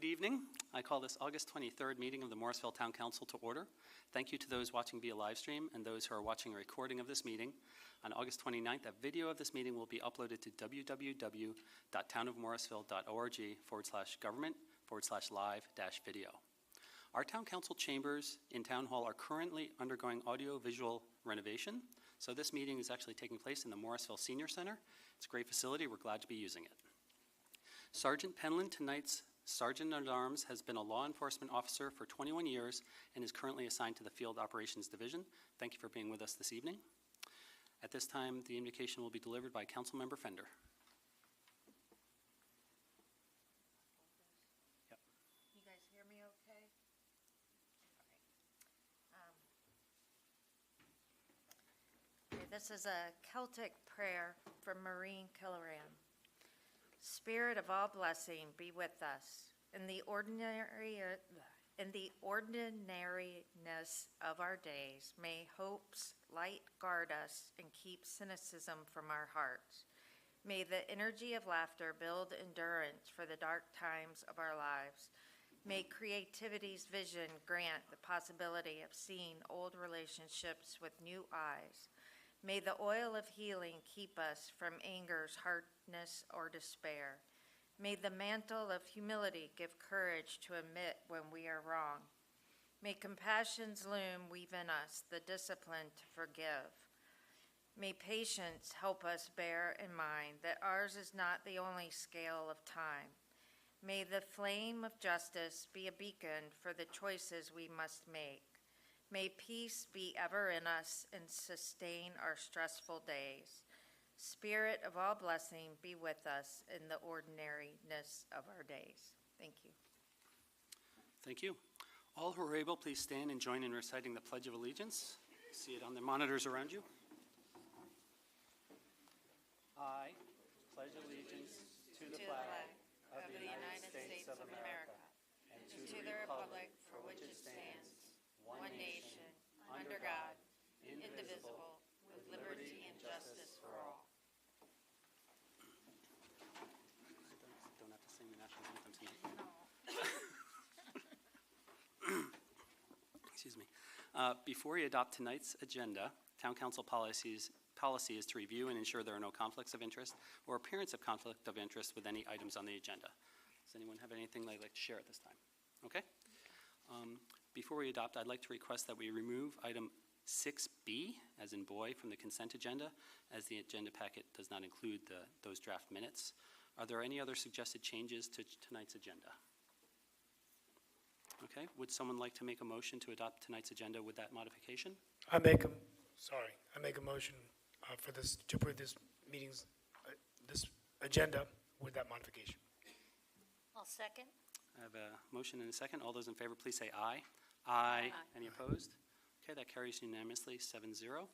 Good evening. I call this August 23rd meeting of the Morrisville Town Council to order. Thank you to those watching via live stream and those who are watching a recording of this meeting. On August 29th, a video of this meeting will be uploaded to www.townofmorrisville.org/government/live-video. Our Town Council chambers in Town Hall are currently undergoing audio-visual renovation, so this meeting is actually taking place in the Morrisville Senior Center. It's a great facility. We're glad to be using it. Sergeant Penland, tonight's Sergeant-at-Arms, has been a law enforcement officer for 21 years and is currently assigned to the Field Operations Division. Thank you for being with us this evening. At this time, the invocation will be delivered by Councilmember Fender. Yep. You guys hear me okay? All right. Okay, this is a Celtic prayer from Maureen Killoran. Spirit of all blessing, be with us. In the ordinariness of our days, may hope's light guard us and keep cynicism from our hearts. May the energy of laughter build endurance for the dark times of our lives. May creativity's vision grant the possibility of seeing old relationships with new eyes. May the oil of healing keep us from anger's hardness or despair. May the mantle of humility give courage to admit when we are wrong. May compassion's loom weave in us the discipline to forgive. May patience help us bear in mind that ours is not the only scale of time. May the flame of justice be a beacon for the choices we must make. May peace be ever in us and sustain our stressful days. Spirit of all blessing, be with us in the ordinariness of our days. Thank you. Thank you. All who are able, please stand and join in reciting the Pledge of Allegiance. See it on the monitors around you. I pledge allegiance to the flag of the United States of America and to the republic for which it stands, one nation, under God, indivisible, with liberty and justice for all. Don't have to sing the national anthem tonight. Excuse me. Before we adopt tonight's agenda, Town Council policy is to review and ensure there are no conflicts of interest or appearance of conflict of interest with any items on the agenda. Does anyone have anything they'd like to share at this time? Okay. Before we adopt, I'd like to request that we remove item 6B, as in boy, from the consent agenda, as the agenda packet does not include those draft minutes. Are there any other suggested changes to tonight's agenda? Okay, would someone like to make a motion to adopt tonight's agenda with that modification? I make a motion to approve this meeting's this agenda with that modification. I'll second. I have a motion and a second. All those in favor, please say aye. Aye. Any opposed? Okay, that carries unanimously, 7-0.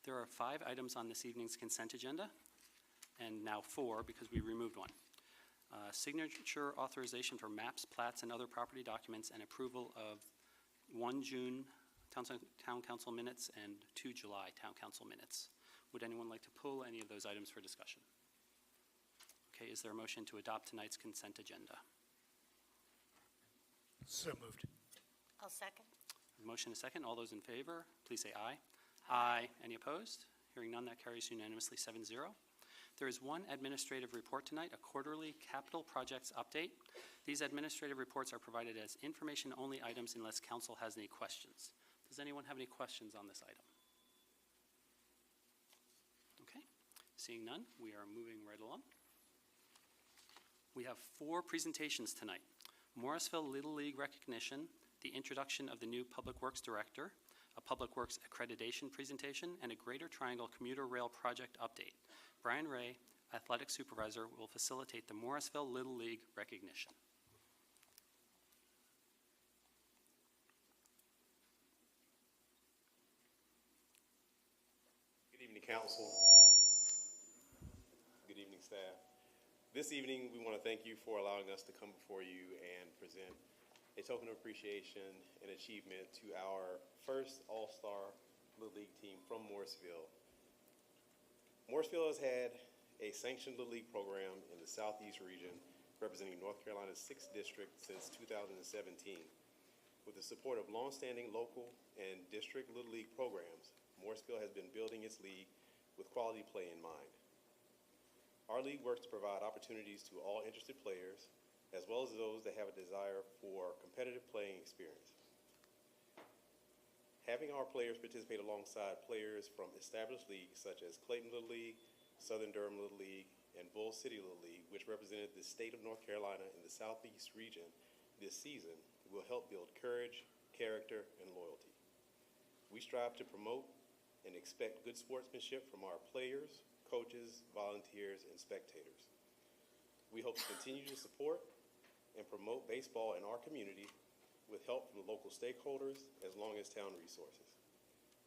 There are 5 items on this evening's consent agenda, and now 4 because we removed one. Signature authorization for maps, plats, and other property documents, and approval of 1 June Town Council minutes and 2 July Town Council minutes. Would anyone like to pull any of those items for discussion? Okay, is there a motion to adopt tonight's consent agenda? So moved. I'll second. Motion and a second. All those in favor, please say aye. Aye. Any opposed? Hearing none, that carries unanimously, 7-0. There is one administrative report tonight, a quarterly capital projects update. These administrative reports are provided as information-only items unless council has any questions. Does anyone have any questions on this item? Okay, seeing none, we are moving right along. We have 4 presentations tonight. Morrisville Little League recognition, the introduction of the new Public Works Director, a Public Works accreditation presentation, and a Greater Triangle Commuter Rail Project update. Brian Ray, Athletic Supervisor, will facilitate the Morrisville Little League recognition. Good evening, Council. Good evening, staff. This evening, we want to thank you for allowing us to come before you and present a token of appreciation and achievement to our first All-Star Little League team from Morrisville. Morrisville has had a sanctioned Little League program in the Southeast region representing North Carolina's 6th District since 2017. With the support of longstanding local and district Little League programs, Morrisville has been building its league with quality play in mind. Our league works to provide opportunities to all interested players, as well as those that have a desire for competitive playing experience. Having our players participate alongside players from established leagues such as Clayton Little League, Southern Durham Little League, and Bull City Little League, which represented the state of North Carolina in the Southeast region this season, will help build courage, character, and loyalty. We strive to promote and expect good sportsmanship from our players, coaches, volunteers, and spectators. We hope to continue to support and promote baseball in our community with help from local stakeholders as long as town resources.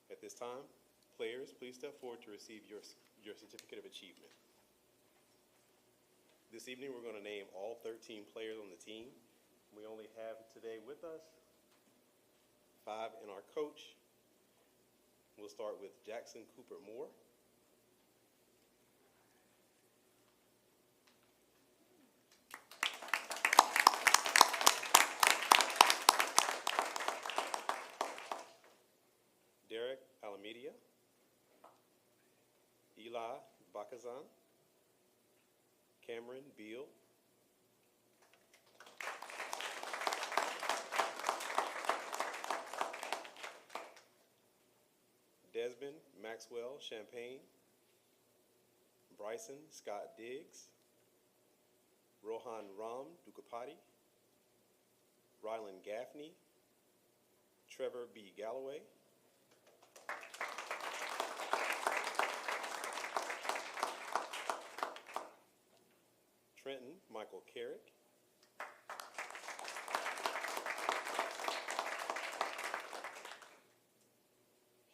At this time, players, please step forward to receive your certificate of achievement. This evening, we're going to name all 13 players on the team. We only have today with us 5 and our coach. We'll start with Jackson Cooper Moore. Derek Alamedia, Eli Bakazan, Cameron Beal, Desmond Maxwell Champagne, Bryson Scott Diggs, Rohan Ram Dukapati, Rylan Gaffney, Trevor B. Galloway, Trenton Michael Carrick,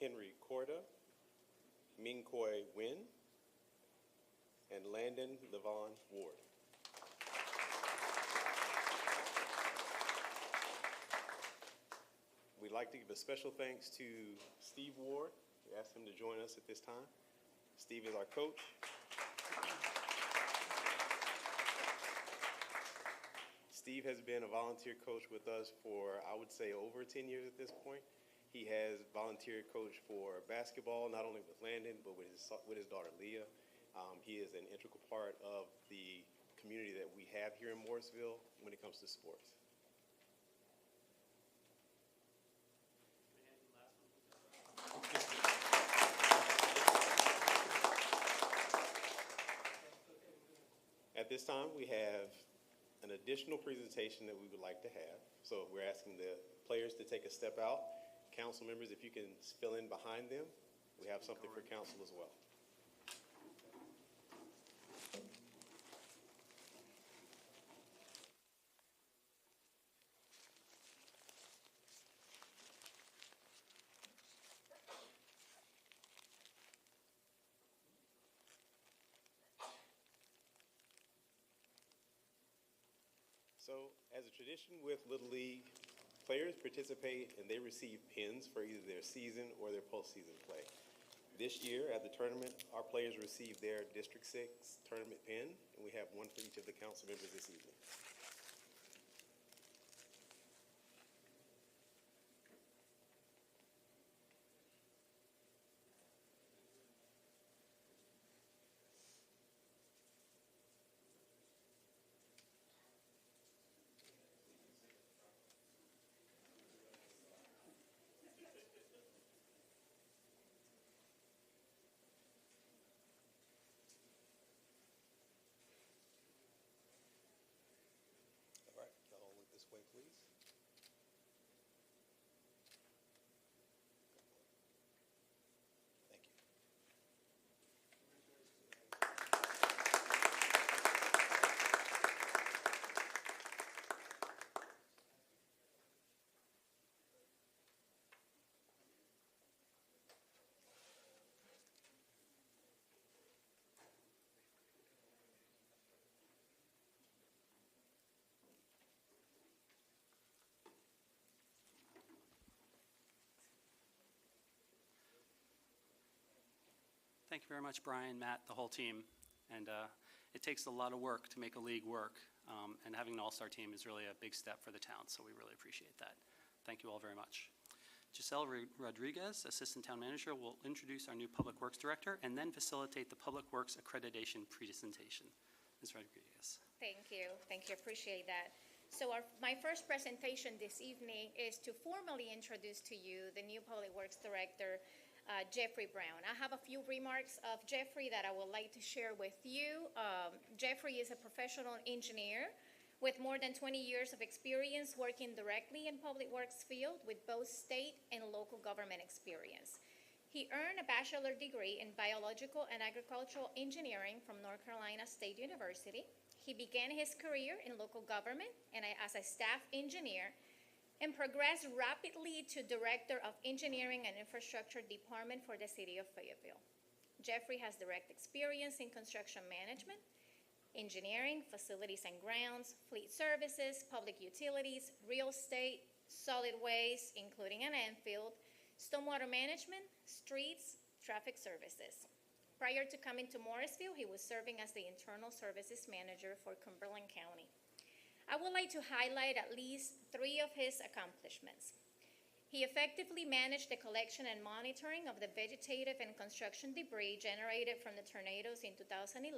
Henry Corda, Mingkoi Nguyen, and Landon Levon Ward. We'd like to give a special thanks to Steve Ward. We asked him to join us at this time. Steve is our coach. Steve has been a volunteer coach with us for, I would say, over 10 years at this point. He has volunteer coached for basketball, not only with Landon, but with his daughter, Leah. He is an integral part of the community that we have here in Morrisville when it comes to sports. At this time, we have an additional presentation that we would like to have. So we're asking the players to take a step out. Council members, if you can fill in behind them, we have something for council as well. So, as a tradition with Little League, players participate and they receive pins for either their season or their postseason play. This year at the tournament, our players received their District 6 tournament pin, and we have one for each of the council members this evening. All right, y'all look this way, please. Thank you. Thank you very much, Brian, Matt, the whole team. And it takes a lot of work to make a league work. And having an all-star team is really a big step for the town, so we really appreciate that. Thank you all very much. Giselle Rodriguez, Assistant Town Manager, will introduce our new Public Works Director and then facilitate the Public Works Accreditation presentation. Ms. Rodriguez. Thank you. Thank you. Appreciate that. So my first presentation this evening is to formally introduce to you the new Public Works Director, Jeffrey Brown. I have a few remarks of Jeffrey that I would like to share with you. Jeffrey is a professional engineer with more than 20 years of experience working directly in public works field with both state and local government experience. He earned a bachelor degree in biological and agricultural engineering from North Carolina State University. He began his career in local government and as a staff engineer and progressed rapidly to Director of Engineering and Infrastructure Department for the City of Fayetteville. Jeffrey has direct experience in construction management, engineering, facilities and grounds, fleet services, public utilities, real estate, solid waste, including an landfill, stormwater management, streets, traffic services. Prior to coming to Morrisville, he was serving as the Internal Services Manager for Cumberland County. I would like to highlight at least 3 of his accomplishments. He effectively managed the collection and monitoring of the vegetative and construction debris generated from the tornadoes in 2011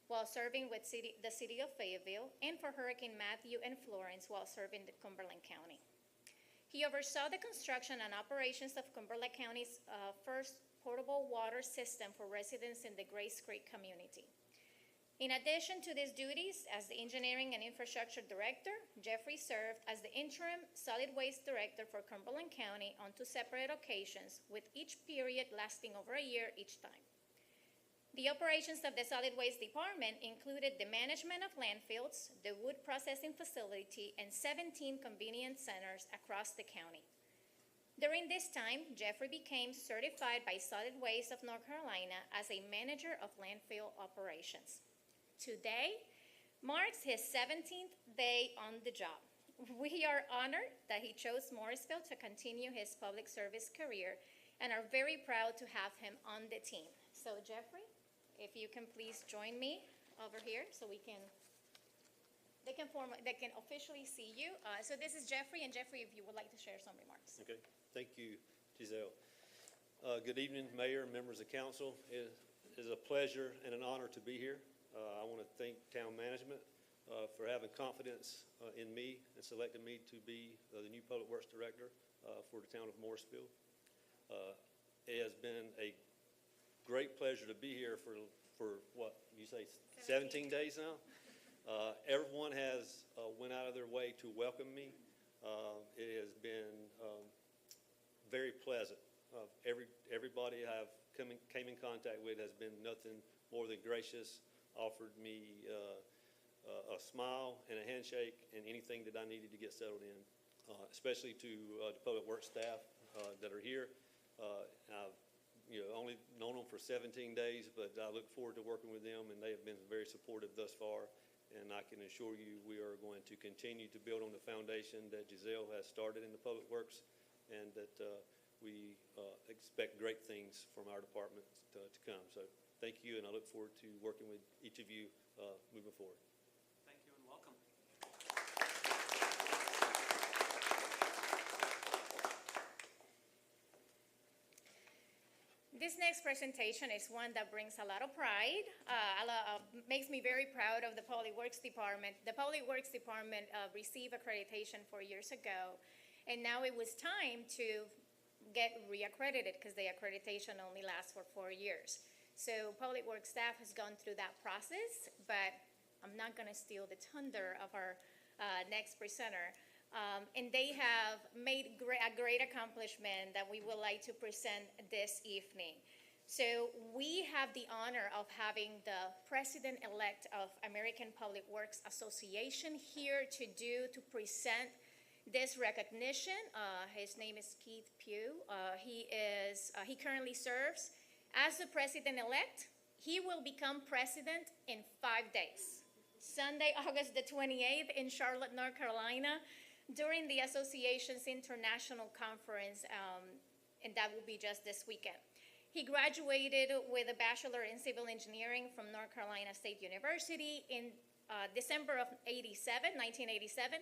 while serving with the city of Fayetteville, and for Hurricane Matthew and Florence while serving the Cumberland County. He oversaw the construction and operations of Cumberland County's first portable water system for residents in the Grace Creek community. In addition to these duties as the Engineering and Infrastructure Director, Jeffrey served as the interim Solid Waste Director for Cumberland County on 2 separate occasions, with each period lasting over a year each time. The operations of the Solid Waste Department included the management of landfills, the wood processing facility, and 17 convenience centers across the county. During this time, Jeffrey became certified by Solid Waste of North Carolina as a manager of landfill operations. Today marks his 17th day on the job. We are honored that he chose Morrisville to continue his public service career and are very proud to have him on the team. So Jeffrey, if you can please join me over here so they can officially see you. So this is Jeffrey, and Jeffrey, if you would like to share some remarks. Okay, thank you, Giselle. Good evening, Mayor, members of council. It is a pleasure and an honor to be here. I want to thank town management for having confidence in me and selecting me to be the new Public Works Director for the town of Morrisville. It has been a great pleasure to be here for what you say, 17 days now. Everyone has went out of their way to welcome me. It has been very pleasant. Everybody I've came in contact with has been nothing more than gracious, offered me a smile and a handshake and anything that I needed to get settled in, especially to the public works staff that are here. I've only known them for 17 days, but I look forward to working with them, and they have been very supportive thus far. And I can assure you we are going to continue to build on the foundation that Giselle has started in the public works, and that we expect great things from our department to come. So thank you, and I look forward to working with each of you moving forward. Thank you and welcome. This next presentation is one that brings a lot of pride, makes me very proud of the Public Works Department. The Public Works Department received accreditation 4 years ago, and now it was time to get reaccredited because the accreditation only lasts for 4 years. So Public Works staff has gone through that process, but I'm not going to steal the thunder of our next presenter. And they have made a great accomplishment that we would like to present this evening. So we have the honor of having the president-elect of American Public Works Association here to present this recognition. His name is Keith Pugh. He currently serves as the president-elect. He will become president in 5 days. Sunday, August the 28th in Charlotte, North Carolina, during the association's international conference, and that will be just this weekend. He graduated with a bachelor in civil engineering from North Carolina State University December of 1987,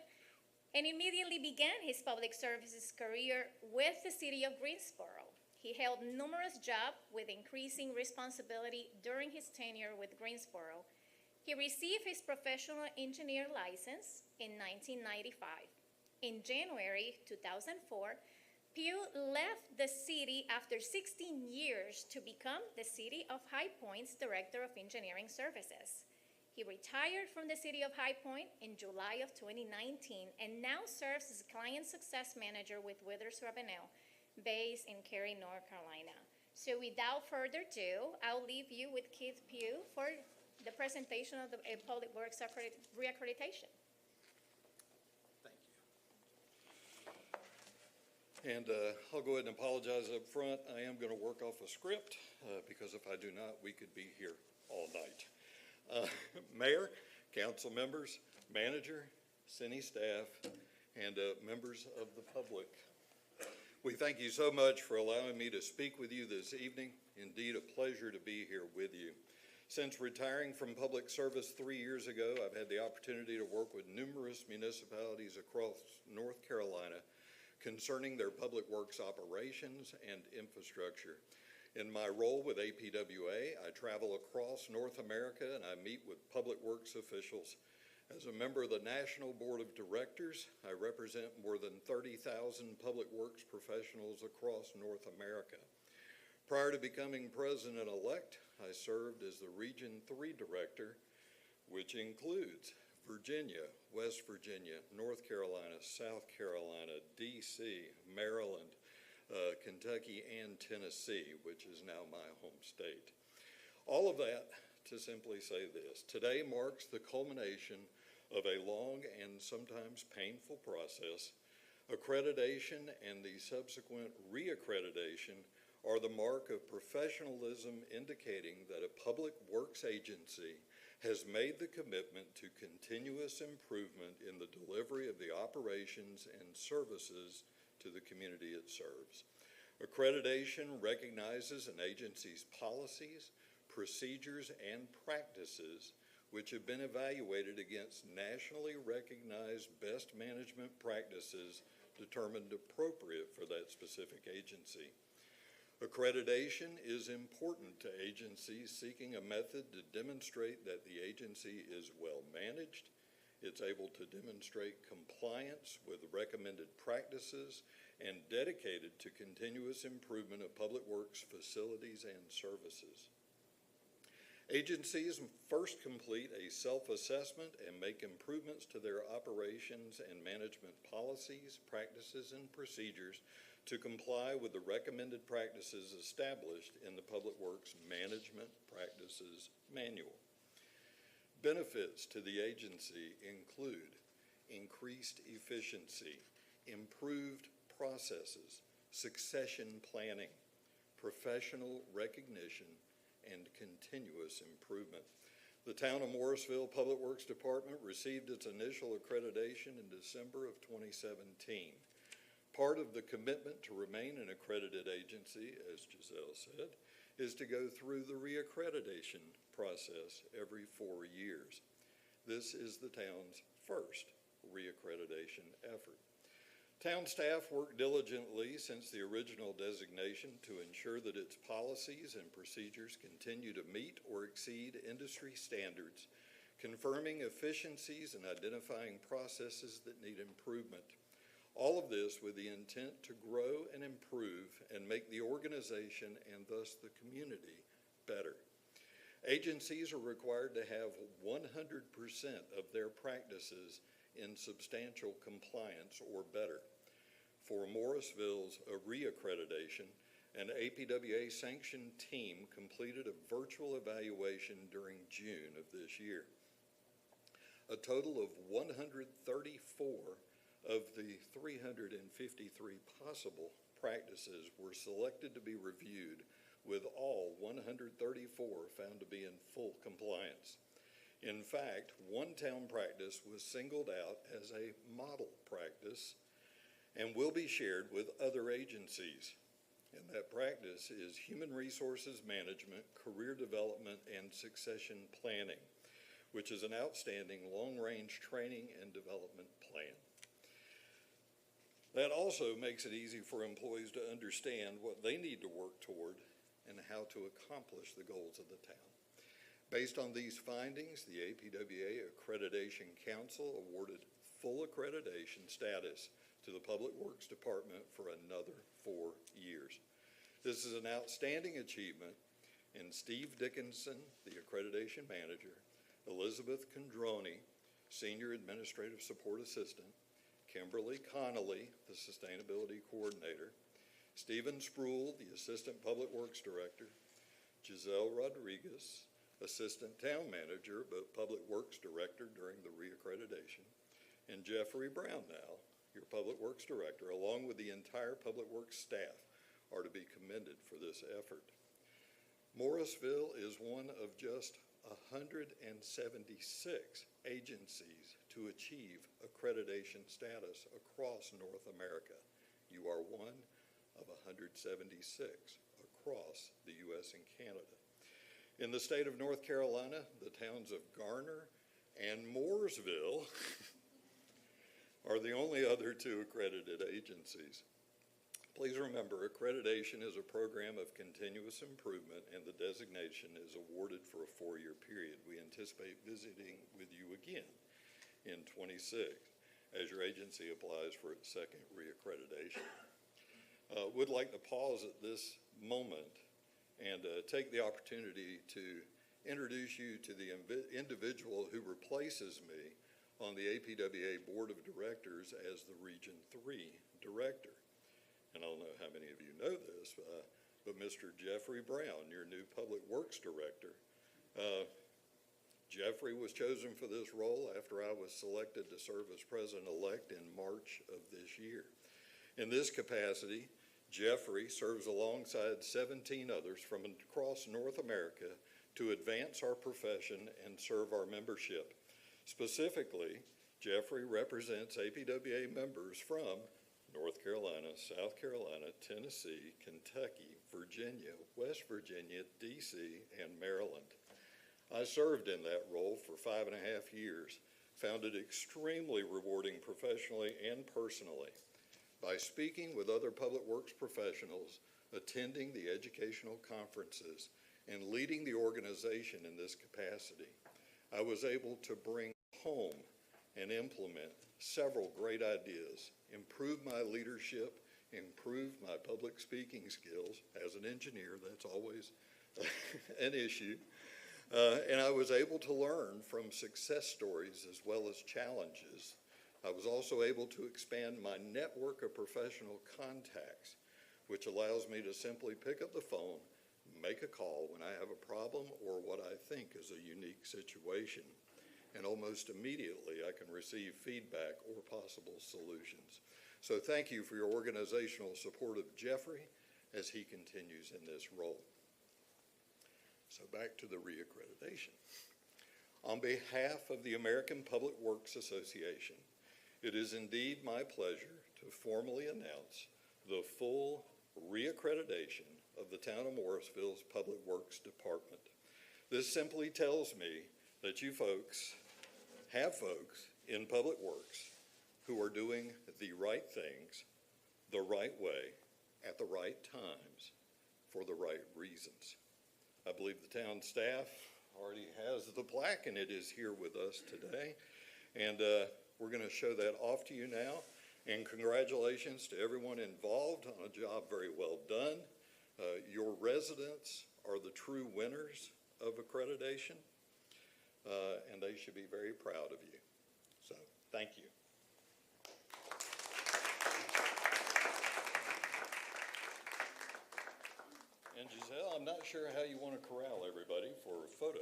and immediately began his public services career with the city of Greensboro. He held numerous jobs with increasing responsibility during his tenure with Greensboro. He received his professional engineer license in 1995. In January 2004, Pugh left the city after 16 years to become the City of High Point's Director of Engineering Services. He retired from the City of High Point in July of 2019 and now serves as Client Success Manager with Withers Ravenel, based in Cary, North Carolina. So without further ado, I'll leave you with Keith Pugh for the presentation of the Public Works reaccreditation. And I'll go ahead and apologize up front. I am going to work off a script because if I do not, we could be here all night. Mayor, council members, manager, city staff, and members of the public. We thank you so much for allowing me to speak with you this evening. Indeed, a pleasure to be here with you. Since retiring from public service 3 years ago, I've had the opportunity to work with numerous municipalities across North Carolina concerning their public works operations and infrastructure. In my role with APWA, I travel across North America and I meet with public works officials. As a member of the National Board of Directors, I represent more than 30,000 public works professionals across North America. Prior to becoming president-elect, I served as the Region 3 Director, which includes Virginia, West Virginia, North Carolina, South Carolina, D.C., Maryland, Kentucky, and Tennessee, which is now my home state. All of that to simply say this. Today marks the culmination of a long and sometimes painful process. Accreditation and the subsequent reaccreditation are the mark of professionalism, indicating that a public works agency has made the commitment to continuous improvement in the delivery of the operations and services to the community it serves. Accreditation recognizes an agency's policies, procedures, and practices which have been evaluated against nationally recognized best management practices determined appropriate for that specific agency. Accreditation is important to agencies seeking a method to demonstrate that the agency is well managed, it's able to demonstrate compliance with recommended practices, and dedicated to continuous improvement of public works facilities and services. Agencies first complete a self-assessment and make improvements to their operations and management policies, practices, and procedures to comply with the recommended practices established in the Public Works Management Practices Manual. Benefits to the agency include increased efficiency, improved processes, succession planning, professional recognition, and continuous improvement. The Town of Morrisville Public Works Department received its initial accreditation in December of 2017. Part of the commitment to remain an accredited agency, as Giselle said, is to go through the reaccreditation process every 4 years. This is the town's first reaccreditation effort. Town staff worked diligently since the original designation to ensure that its policies and procedures continue to meet or exceed industry standards, confirming efficiencies and identifying processes that need improvement. All of this with the intent to grow and improve and make the organization and thus the community better. Agencies are required to have 100% of their practices in substantial compliance or better. For Morrisville's reaccreditation, an APWA sanctioned team completed a virtual evaluation during June of this year. A total of 134 of the 353 possible practices were selected to be reviewed, with all 134 found to be in full compliance. In fact, one town practice was singled out as a model practice and will be shared with other agencies. And that practice is human resources management, career development, and succession planning. which is an outstanding long-range training and development plan. That also makes it easy for employees to understand what they need to work toward and how to accomplish the goals of the town. Based on these findings, the APWA Accreditation Council awarded full accreditation status to the Public Works Department for another 4 years. This is an outstanding achievement, and Steve Dickinson, the accreditation manager, Elizabeth Condroni, Senior Administrative Support Assistant, Kimberly Connolly, the Sustainability Coordinator, Stephen Spruill, the Assistant Public Works Director, Giselle Rodriguez, Assistant Town Manager but Public Works Director during the reaccreditation, and Jeffrey Brownell, your Public Works Director, along with the entire Public Works staff, are to be commended for this effort. Morrisville is one of just 176 agencies to achieve accreditation status across North America. You are one of 176 across the U.S. and Canada. In the state of North Carolina, the towns of Garner and Morrisville are the only other 2 accredited agencies. Please remember, accreditation is a program of continuous improvement, and the designation is awarded for a 4-year period. We anticipate visiting with you again in 26 as your agency applies for its 2nd reaccreditation. Would like to pause at this moment and take the opportunity to introduce you to the individual who replaces me on the APWA Board of Directors as the Region 3 Director. And I don't know how many of you know this, but Mr. Jeffrey Brown, your new Public Works Director. Jeffrey was chosen for this role after I was selected to serve as President-elect in March of this year. In this capacity, Jeffrey serves alongside 17 others from across North America to advance our profession and serve our membership. Specifically, Jeffrey represents APWA members from North Carolina, South Carolina, Tennessee, Kentucky, Virginia, West Virginia, D.C., and Maryland. I served in that role for 5.5 years, found it extremely rewarding professionally and personally. By speaking with other public works professionals, attending the educational conferences, and leading the organization in this capacity, I was able to bring home and implement several great ideas, improve my leadership, improve my public speaking skills. As an engineer, that's always an issue. And I was able to learn from success stories as well as challenges. I was also able to expand my network of professional contacts, which allows me to simply pick up the phone, make a call when I have a problem or what I think is a unique situation. And almost immediately I can receive feedback or possible solutions. So thank you for your organizational support of Jeffrey as he continues in this role. So back to the reaccreditation. On behalf of the American Public Works Association, it is indeed my pleasure to formally announce the full reaccreditation of the town of Morrisville's Public Works Department. This simply tells me that you folks have folks in Public Works who are doing the right things, the right way, at the right times, for the right reasons. I believe the town staff already has the plaque, and it is here with us today. And we're going to show that off to you now. And congratulations to everyone involved on a job very well done. Your residents are the true winners of accreditation. And they should be very proud of you. So, thank you. And Giselle, I'm not sure how you want to corral everybody for a photo.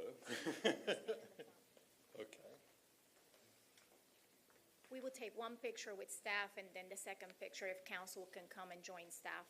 Okay. We will take one picture with staff, and then the second picture if council can come and join staff.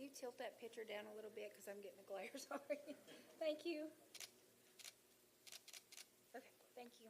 you tilt that picture down a little bit, because I'm getting a glare, sorry. Thank you. Okay, thank you.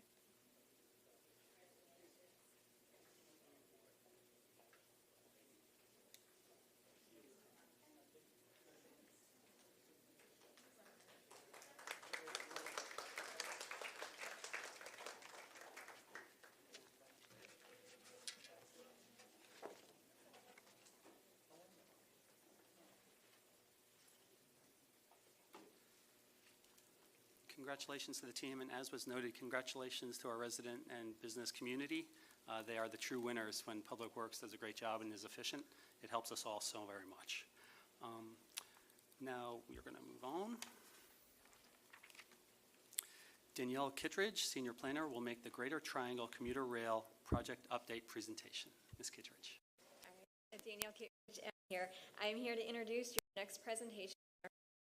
Congratulations to the team, and as was noted, congratulations to our resident and business community. They are the true winners when Public Works does a great job and is efficient. It helps us all so very much. Now, we are going to move on. Danielle Kittredge, Senior Planner, will make the Greater Triangle Commuter Rail Project Update presentation. Ms. Kittredge. All right. Danielle Kittredge here. I'm here to introduce your next presentation.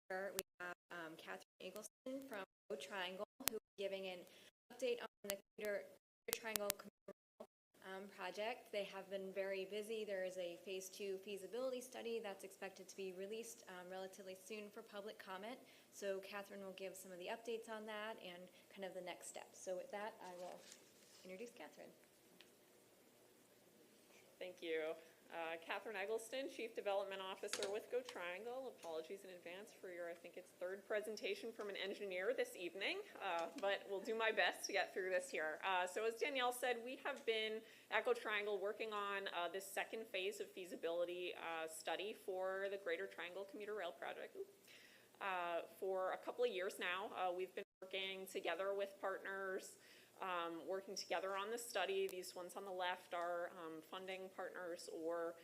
We have Catherine Eggleston from Triangle, who is giving an update on the Greater Triangle Commuter Rail project. They have been very busy. There is a Phase 2 feasibility study that's expected to be released relatively soon for public comment. So Catherine will give some of the updates on that and kind of the next steps. So with that, I will introduce Catherine. Thank you. Catherine Eggleston, Chief Development Officer with Go Triangle. Apologies in advance for your, I think it's third presentation from an engineer this evening, but we'll do my best to get through this here. So as Danielle said, we have been at Go Triangle working on this second phase of feasibility study for the Greater Triangle Commuter Rail Project for a couple of years now. We've been working together with partners, working together on this study. These ones on the left are funding partners or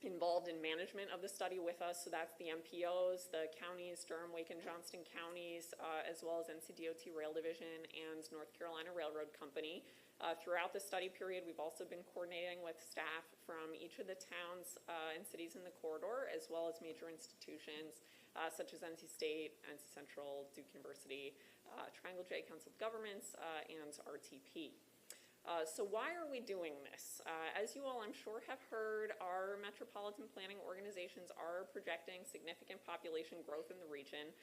involved in management of the study with us. So that's the MPOs, the counties, Durham, Wake, and Johnston counties, as well as NCDOT Rail Division and North Carolina Railroad Company. Throughout the study period, we've also been coordinating with staff from each of the towns and cities in the corridor, as well as major institutions such as NC State, NC Central, Duke University, Triangle J Council of Governments, and RTP. So why are we doing this? As you all, I'm sure, have heard, our metropolitan planning organizations are projecting significant population growth in the region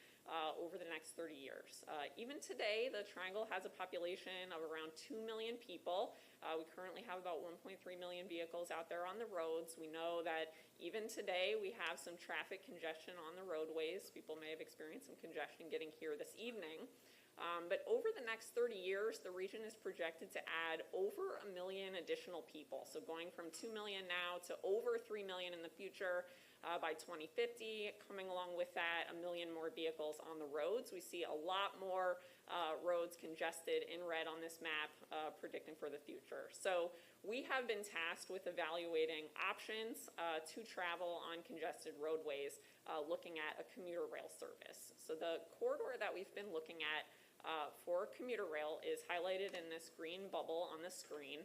over the next 30 years. Even today, the Triangle has a population of around 2 million people. We currently have about 1.3 million vehicles out there on the roads. We know that even today, we have some traffic congestion on the roadways. People may have experienced some congestion getting here this evening. But over the next 30 years, the region is projected to add over 1 million additional people. So going from 2 million now to over 3 million in the future by 2050. Coming along with that, 1 million more vehicles on the roads. We see a lot more roads congested in red on this map, predicting for the future. So we have been tasked with evaluating options to travel on congested roadways, looking at a commuter rail service. So the corridor that we've been looking at for commuter rail is highlighted in this green bubble on the screen.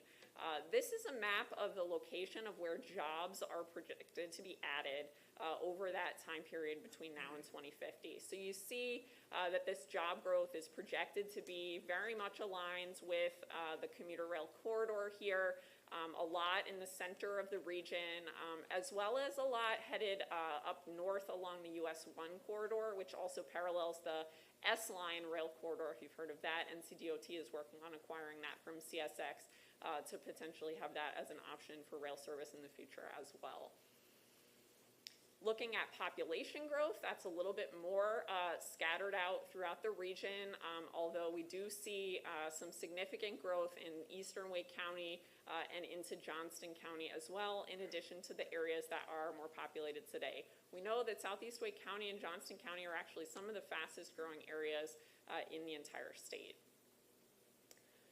This is a map of the location of where jobs are projected to be added over that time period between now and 2050. So you see that this job growth is projected to be very much aligned with the commuter rail corridor here. A lot in the center of the region, as well as a lot headed up north along the US 1 corridor, which also parallels the S-Line rail corridor, if you've heard of that. NCDOT is working on acquiring that from CSX to potentially have that as an option for rail service in the future as well. Looking at population growth, that's a little bit more scattered out throughout the region, although we do see some significant growth in eastern Wake County and into Johnston County as well, in addition to the areas that are more populated today. We know that southeast Wake County and Johnston County are actually some of the fastest growing areas in the entire state.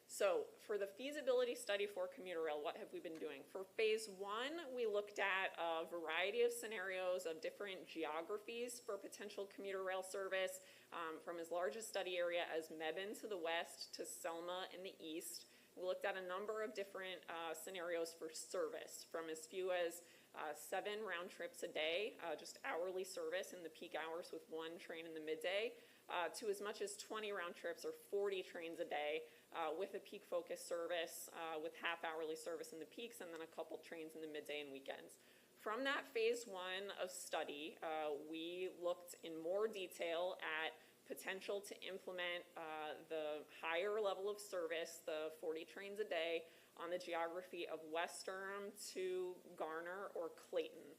So for the feasibility study for commuter rail, what have we been doing? For phase 1, we looked at a variety of scenarios of different geographies for potential commuter rail service, from as large a study area as Mebane to the west to Selma in the east. We looked at a number of different scenarios for service, from as few as 7 round trips a day, just hourly service in the peak hours with 1 train in the midday, to as much as 20 round trips or 40 trains a day with a peak focus service with half-hourly service in the peaks and then a couple trains in the midday and weekends. From that phase 1 of study, we looked in more detail at potential to implement the higher level of service, the 40 trains a day, on the geography of West Durham to Garner or Clayton.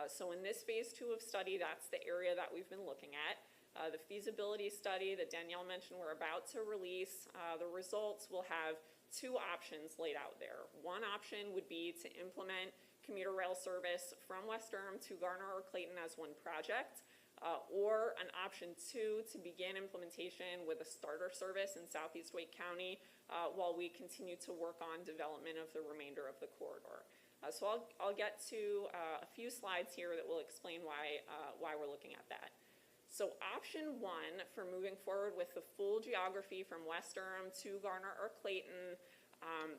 So in this phase 2 of study, that's the area that we've been looking at. The feasibility study that Danielle mentioned we're about to release, the results will have 2 options laid out there. One option would be to implement commuter rail service from West Durham to Garner or Clayton as one project, or an option 2 to begin implementation with a starter service in Southeast Wake County while we continue to work on development of the remainder of the corridor. So I'll get to a few slides here that will explain why we're looking at that. So option 1 for moving forward with the full geography from West Durham to Garner or Clayton,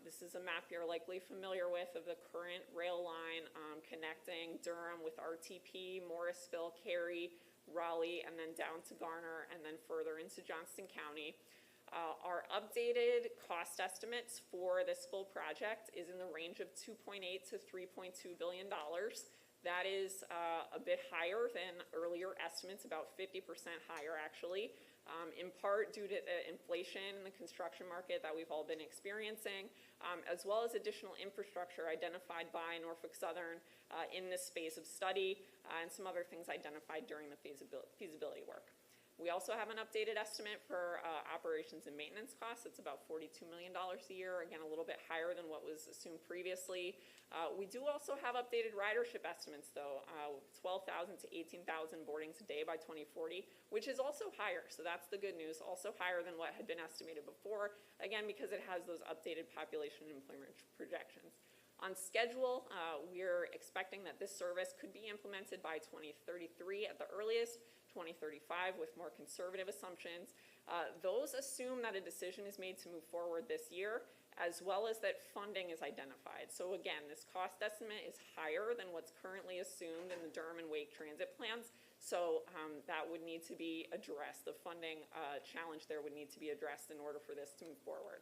this is a map you're likely familiar with of the current rail line connecting Durham with RTP, Morrisville, Cary, Raleigh, and then down to Garner, and then further into Johnston County. Our updated cost estimates for this full project is in the range of $2.8 to $3.2 billion. That is a bit higher than earlier estimates, about 50% higher actually, in part due to the inflation in the construction market that we've all been experiencing, as well as additional infrastructure identified by Norfolk Southern in this phase of study, and some other things identified during the feasibility work. We also have an updated estimate for operations and maintenance costs. It's about $42 million a year, again, a little bit higher than what was assumed previously. We do also have updated ridership estimates, though, 12,000 to 18,000 boardings a day by 2040, which is also higher. So that's the good news, also higher than what had been estimated before, again, because it has those updated population and employment projections. On schedule, we're expecting that this service could be implemented by 2033 at the earliest, 2035 with more conservative assumptions. Those assume that a decision is made to move forward this year, as well as that funding is identified. So again, this cost estimate is higher than what's currently assumed in the Durham and Wake transit plans. So that would need to be addressed. The funding challenge there would need to be addressed in order for this to move forward.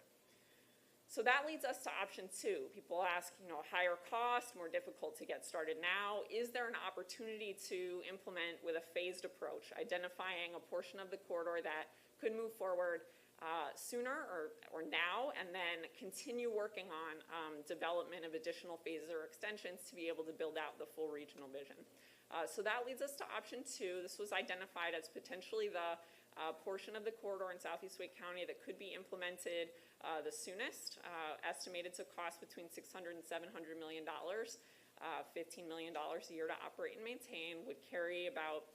So that leads us to option 2. People ask, higher cost, more difficult to get started now. Is there an opportunity to implement with a phased approach, identifying a portion of the corridor that could move forward sooner or now, and then continue working on development of additional phases or extensions to be able to build out the full regional vision? So that leads us to option 2. This was identified as potentially the portion of the corridor in Southeast Wake County that could be implemented the soonest, estimated to cost between $600 and $700 million, $15 million a year to operate and maintain, would carry about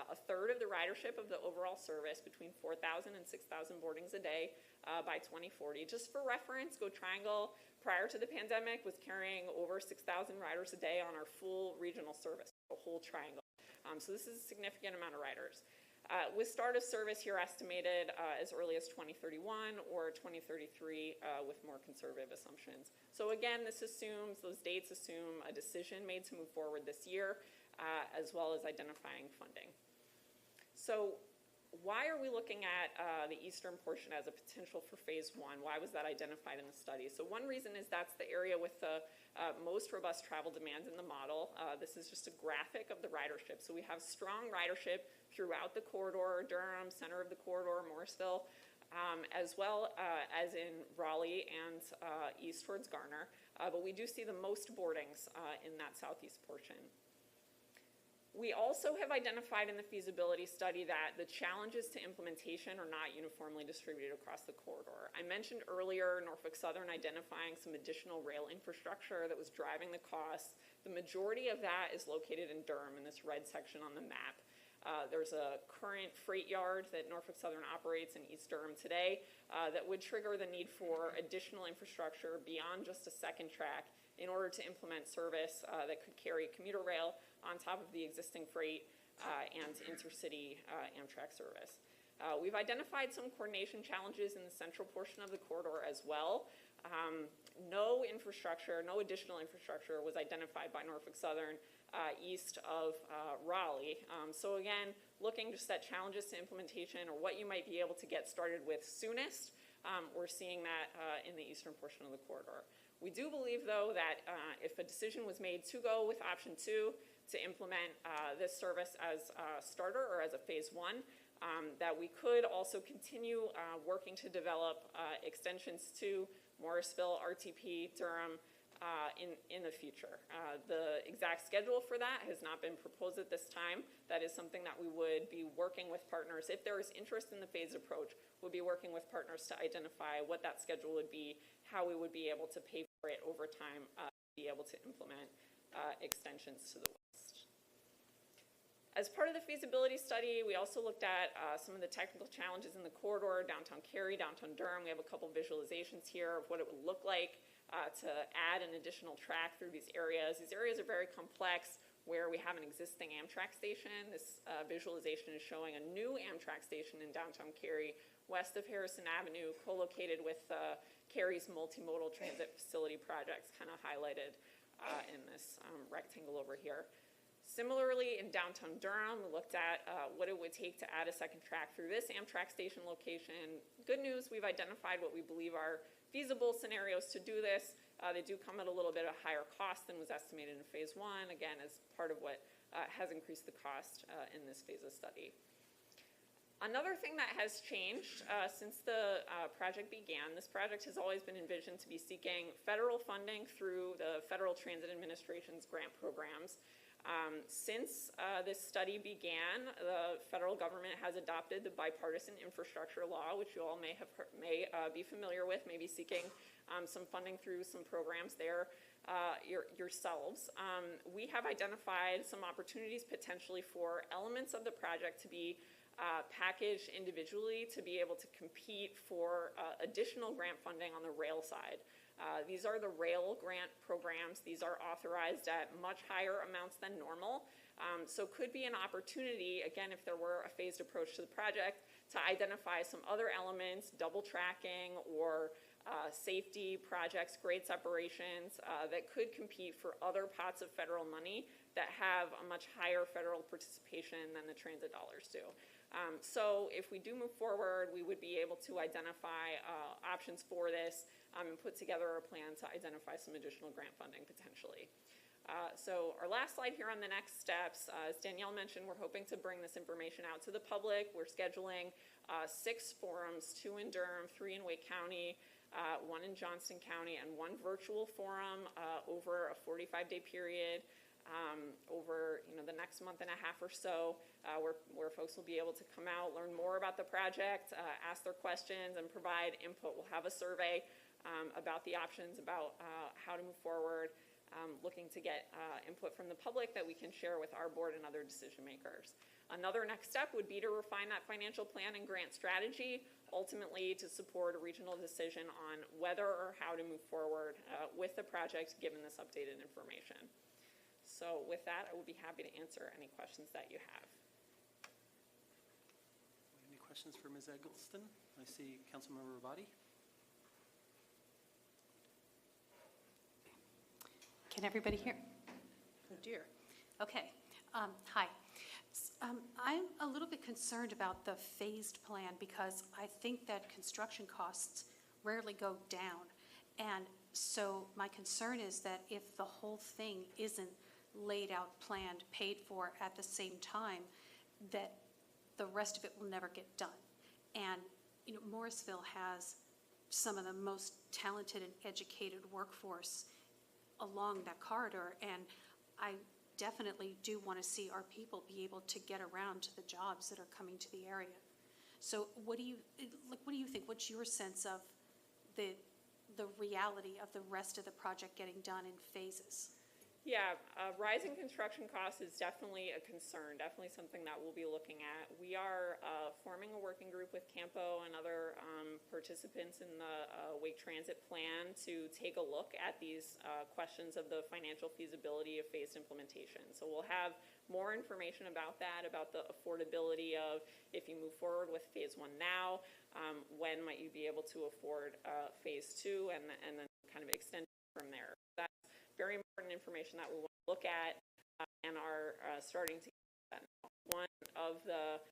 a third of the ridership of the overall service, between 4,000 and 6,000 boardings a day by 2040. Just for reference, Go Triangle, prior to the pandemic, was carrying over 6,000 riders a day on our full regional service, the whole triangle. So this is a significant amount of riders. With start of service here estimated as early as 2031 or 2033 with more conservative assumptions. So again, those dates assume a decision made to move forward this year, as well as identifying funding. So why are we looking at the eastern portion as a potential for phase 1? Why was that identified in the study? So one reason is that's the area with the most robust travel demand in the model. This is just a graphic of the ridership. So we have strong ridership throughout the corridor, Durham, center of the corridor, Morrisville, as well as in Raleigh and east towards Garner. But we do see the most boardings in that southeast portion. We also have identified in the feasibility study that the challenges to implementation are not uniformly distributed across the corridor. I mentioned earlier Norfolk Southern identifying some additional rail infrastructure that was driving the costs. The majority of that is located in Durham in this red section on the map. There's a current freight yard that Norfolk Southern operates in East Durham today that would trigger the need for additional infrastructure beyond just a second track in order to implement service that could carry commuter rail on top of the existing freight and intercity Amtrak service. We've identified some coordination challenges in the central portion of the corridor as well. No additional infrastructure was identified by Norfolk Southern east of Raleigh. So again, looking just at challenges to implementation or what you might be able to get started with soonest, we're seeing that in the eastern portion of the corridor. We do believe, though, that if a decision was made to go with option 2 to implement this service as a starter or as a phase 1, that we could also continue working to develop extensions to Morrisville, RTP, Durham in the future. The exact schedule for that has not been proposed at this time. That is something that we would be working with partners. If there is interest in the phased approach, we'll be working with partners to identify what that schedule would be, how we would be able to pay for it over time, be able to implement extensions to the west. As part of the feasibility study, we also looked at some of the technical challenges in the corridor, downtown Cary, downtown Durham. We have a couple visualizations here of what it would look like to add an additional track through these areas. These areas are very complex where we have an existing Amtrak station. This visualization is showing a new Amtrak station in downtown Cary, west of Harrison Avenue, co-located with Cary's multimodal transit facility projects, kind of highlighted in this rectangle over here. Similarly, in downtown Durham, we looked at what it would take to add a second track through this Amtrak station location. Good news, we've identified what we believe are feasible scenarios to do this. They do come at a little bit of higher cost than was estimated in phase 1, again, as part of what has increased the cost in this phase of study. Another thing that has changed since the project began, this project has always been envisioned to be seeking federal funding through the Federal Transit Administration's grant programs. Since this study began, the federal government has adopted the bipartisan infrastructure law, which you all may be familiar with, maybe seeking some funding through some programs there yourselves. We have identified some opportunities potentially for elements of the project to be packaged individually to be able to compete for additional grant funding on the rail side. These are the rail grant programs. These are authorized at much higher amounts than normal. So could be an opportunity, again, if there were a phased approach to the project, to identify some other elements, double tracking or safety projects, grade separations, that could compete for other pots of federal money that have a much higher federal participation than the transit dollars do. So if we do move forward, we would be able to identify options for this and put together a plan to identify some additional grant funding potentially. So our last slide here on the next steps, as Danielle mentioned, we're hoping to bring this information out to the public. We're scheduling 6 forums, 2 in Durham, 3 in Wake County, 1 in Johnston County, and 1 virtual forum over a 45-day period. Over the next month and a half or so, where folks will be able to come out, learn more about the project, ask their questions, and provide input. We'll have a survey about the options, about how to move forward, looking to get input from the public that we can share with our board and other decision makers. Another next step would be to refine that financial plan and grant strategy, ultimately to support a regional decision on whether or how to move forward with the project given this updated information. So with that, I would be happy to answer any questions that you have. Any questions for Ms. Eggleston? I see Councilmember Rabati. Can everybody hear? Oh dear. Okay. Hi. I'm a little bit concerned about the phased plan because I think that construction costs rarely go down. And so my concern is that if the whole thing isn't laid out, planned, paid for at the same time, that the rest of it will never get done. And Morrisville has some of the most talented and educated workforce along that corridor, and I definitely do want to see our people be able to get around to the jobs that are coming to the area. So what do you think? What's your sense of the reality of the rest of the project getting done in phases? Yeah, rising construction costs is definitely a concern, definitely something that we'll be looking at. We are forming a working group with Campo and other participants in the Wake Transit plan to take a look at these questions of the financial feasibility of phased implementation. So we'll have more information about that, about the affordability of if you move forward with phase 1 now, when might you be able to afford phase 2 and then kind of extend from there. That's very important information that we want to look at and are starting to get that now. One of the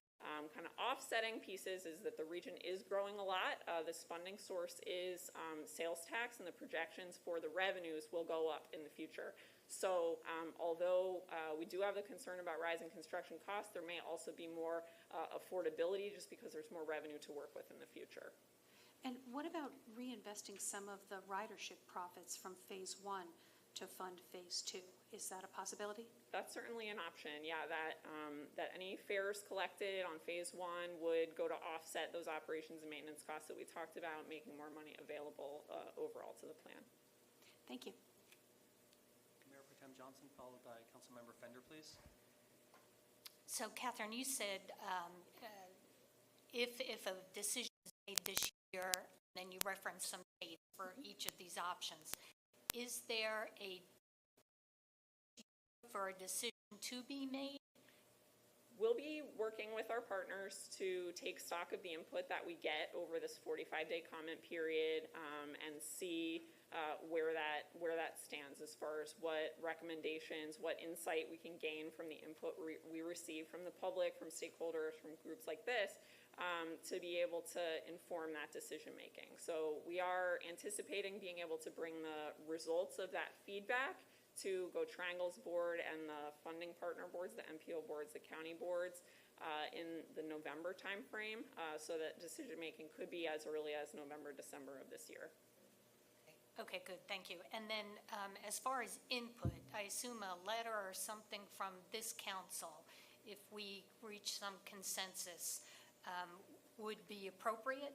Kind of offsetting pieces is that the region is growing a lot. This funding source is sales tax, and the projections for the revenues will go up in the future. So although we do have the concern about rising construction costs, there may also be more affordability just because there's more revenue to work with in the future. And what about reinvesting some of the ridership profits from Phase 1 to fund Phase 2? Is that a possibility? That's certainly an option, yeah, that any fares collected on Phase 1 would go to offset those operations and maintenance costs that we talked about, making more money available overall to the plan. Thank you. Mayor Pro Tem Johnson, followed by Councilmember Fender, please. So, Catherine, you said if a decision is made this year, then you reference some dates for each of these options. Is there for a decision to be made? We'll be working with our partners to take stock of the input that we get over this 45-day comment period and see where that stands as far as what recommendations, what insight we can gain from the input we receive from the public, from stakeholders, from groups like this, to be able to inform that decision making. So we are anticipating being able to bring the results of that feedback to Go Triangle's board and the funding partner boards, the MPO boards, the county boards, in the November timeframe, so that decision making could be as early as November, December of this year. Okay, good, thank you. And then as far as input, I assume a letter or something from this council, if we reach some consensus, would be appropriate?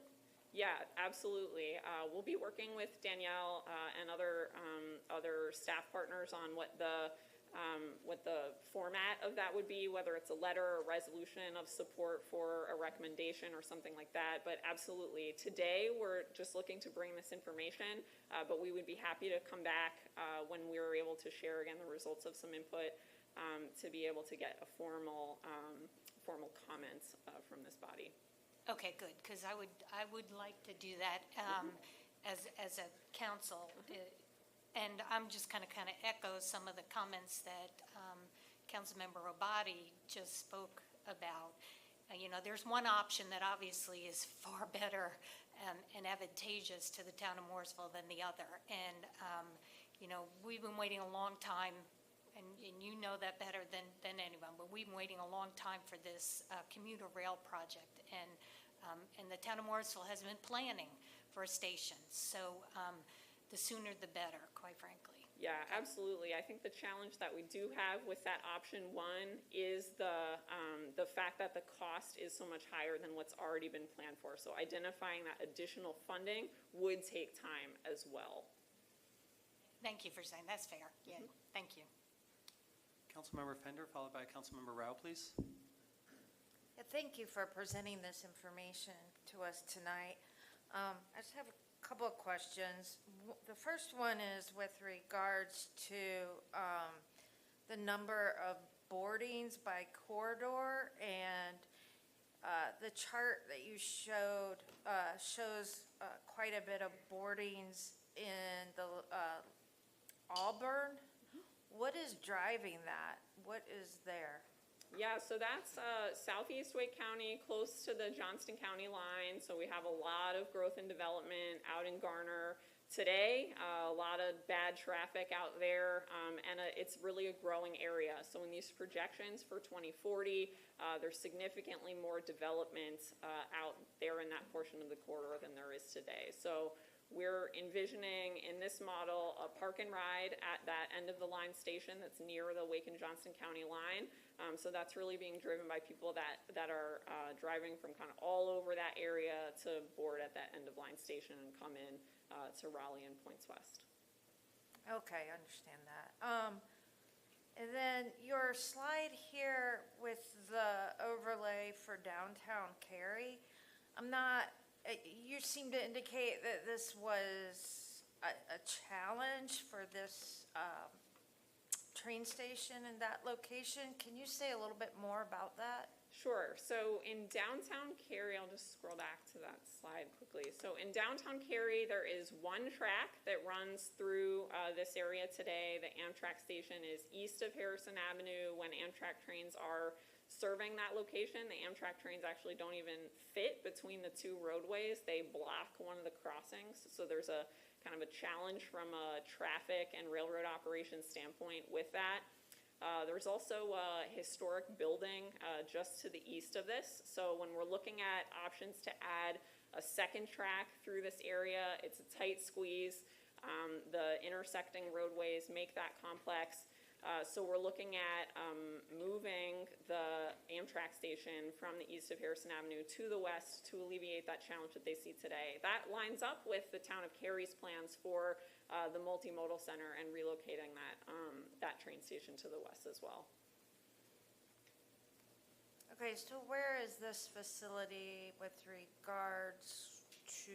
Yeah, absolutely. We'll be working with Danielle and other staff partners on what the format of that would be, whether it's a letter or resolution of support for a recommendation or something like that. But absolutely, today we're just looking to bring this information, but we would be happy to come back when we're able to share again the results of some input to be able to get a formal comments from this body. Okay, good, because I would like to do that as a council. And I'm just going to kind of echo some of the comments that Councilmember Robati just spoke about. There's one option that obviously is far better and advantageous to the town of Morrisville than the other. And, we've been waiting a long time, and you know that better than anyone, but we've been waiting a long time for this commuter rail project. And the town of Morrisville has been planning for a station. So the sooner the better, quite frankly. Yeah, absolutely. I think the challenge that we do have with that option one is the fact that the cost is so much higher than what's already been planned for. So identifying that additional funding would take time as well. Thank you for saying that's fair. Yeah, thank you. Councilmember Fender, followed by Councilmember Rao, please. Yeah, thank you for presenting this information to us tonight. I just have a couple of questions. The first one is with regards to the number of boardings by corridor, and the chart that you showed shows quite a bit of boardings in the Auburn. What is driving that? What is there? Yeah, so that's southeast Wake County, close to the Johnston County line. So we have a lot of growth and development out in Garner today, a lot of bad traffic out there, and it's really a growing area. So in these projections for 2040, there's significantly more development out there in that portion of the corridor than there is today. So we're envisioning in this model a park and ride at that end of the line station that's near the Wake and Johnston County line. So that's really being driven by people that are driving from kind of all over that area to board at that end of line station and come in to Raleigh and Points West. Okay, I understand that. And then your slide here with the overlay for downtown Cary, you seem to indicate that this was a challenge for this train station in that location. Can you say a little bit more about that? Sure. So in downtown Cary, I'll just scroll back to that slide quickly. So in downtown Cary, there is one track that runs through this area today. The Amtrak station is east of Harrison Avenue. When Amtrak trains are serving that location, the Amtrak trains actually don't even fit between the two roadways. They block one of the crossings. So there's a kind of a challenge from a traffic and railroad operations standpoint with that. There's also a historic building just to the east of this. So when we're looking at options to add a second track through this area, it's a tight squeeze. The intersecting roadways make that complex. So we're looking at moving the Amtrak station from the east of Harrison Avenue to the west to alleviate that challenge that they see today. That lines up with the town of Cary's plans for the multimodal center and relocating that train station to the west as well. Okay, so where is this facility with regards to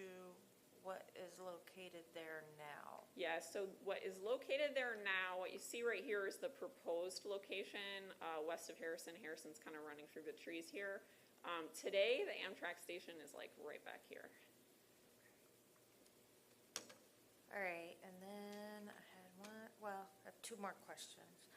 what is located there now? Yeah, so what is located there now, what you see right here is the proposed location west of Harrison. Harrison's kind of running through the trees here. Today, the Amtrak station is like right back here. All right, and then I have two more questions.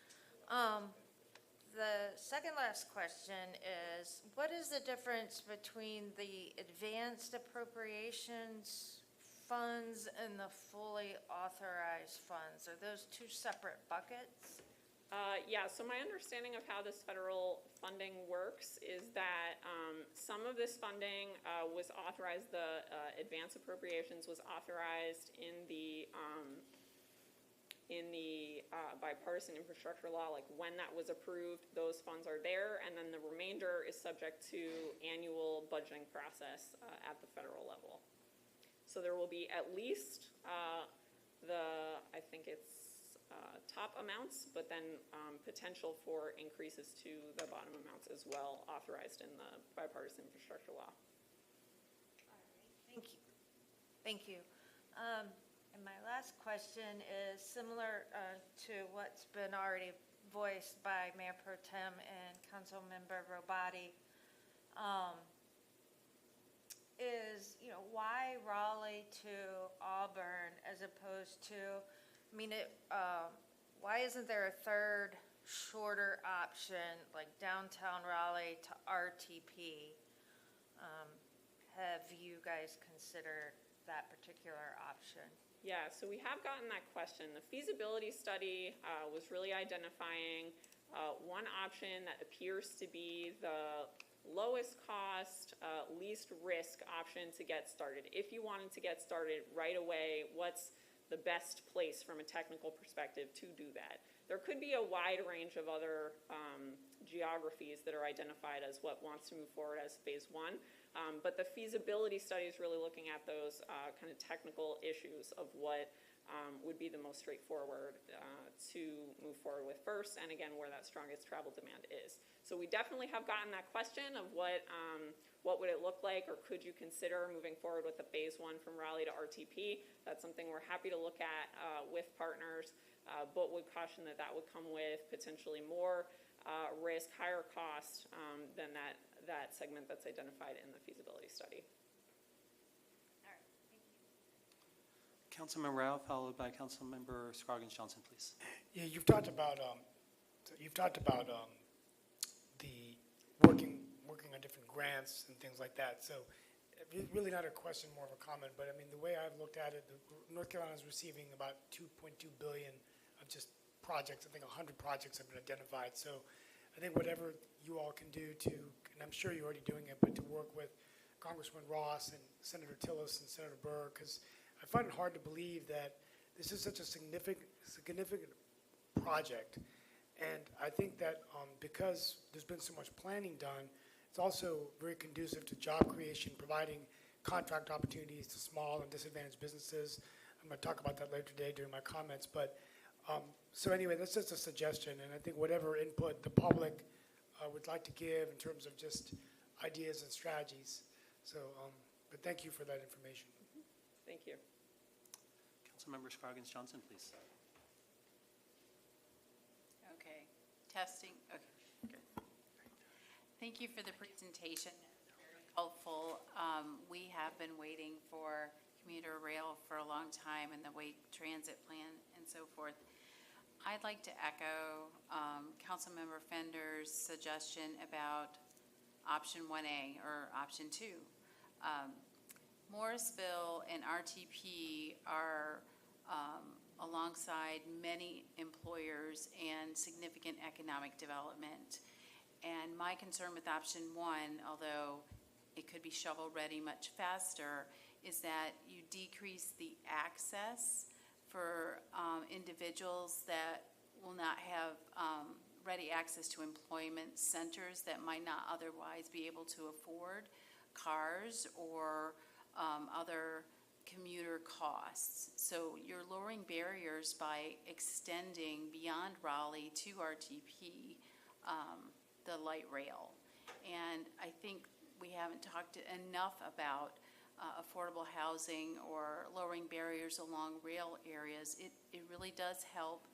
The second last question is, what is the difference between the advanced appropriations funds and the fully authorized funds? Are those two separate buckets? Yeah, so my understanding of how this federal funding works is that some of this funding was authorized, the advance appropriations was authorized in the bipartisan infrastructure law, like when that was approved, those funds are there, and then the remainder is subject to annual budgeting process at the federal level. So there will be at least I think it's top amounts, but then potential for increases to the bottom amounts as well, authorized in the bipartisan infrastructure law. All right, thank you. Thank you. And my last question is similar to what's been already voiced by Mayor Pro Tem and Councilmember Robati. Is, why Raleigh to Auburn as opposed to, why isn't there a third shorter option like downtown Raleigh to RTP? Have you guys considered that particular option? Yeah, so we have gotten that question. The feasibility study was really identifying one option that appears to be the lowest cost, least risk option to get started. If you wanted to get started right away, what's the best place from a technical perspective to do that? There could be a wide range of other geographies that are identified as what wants to move forward as phase one. But the feasibility study is really looking at those kind of technical issues of what would be the most straightforward to move forward with first, and again, where that strongest travel demand is. So we definitely have gotten that question of what would it look like, or could you consider moving forward with the phase one from Raleigh to RTP? That's something we're happy to look at with partners, but would caution that that would come with potentially more risk, higher cost than that segment that's identified in the feasibility study. Councilmember Rao, followed by Councilmember Scroggins-Johnson, please. Yeah, you've talked about the working on different grants and things like that. So really not a question, more of a comment, but the way I've looked at it, North Carolina is receiving about $2.2 billion of just projects. I think 100 projects have been identified. So I think whatever you all can do to, and I'm sure you're already doing it, but to work with Congressman Ross and Senator Tillis and Senator Burr, because I find it hard to believe that this is such a significant project. And I think that because there's been so much planning done, it's also very conducive to job creation, providing contract opportunities to small and disadvantaged businesses. I'm going to talk about that later today during my comments. But so anyway, that's just a suggestion. And I think whatever input the public would like to give in terms of just ideas and strategies. So, but thank you for that information. Thank you. Councilmember Scroggins-Johnson, please. Okay, testing, okay. Thank you for the presentation. Very helpful. We have been waiting for commuter rail for a long time and the Wake Transit Plan and so forth. I'd like to echo Councilmember Fender's suggestion about option 1A or option 2. Morrisville and RTP are alongside many employers and significant economic development. And my concern with option 1, although it could be shovel-ready much faster, is that you decrease the access for individuals that will not have ready access to employment centers that might not otherwise be able to afford cars or other commuter costs. So you're lowering barriers by extending beyond Raleigh to RTP, the light rail. And I think we haven't talked enough about affordable housing or lowering barriers along rail areas. It really does help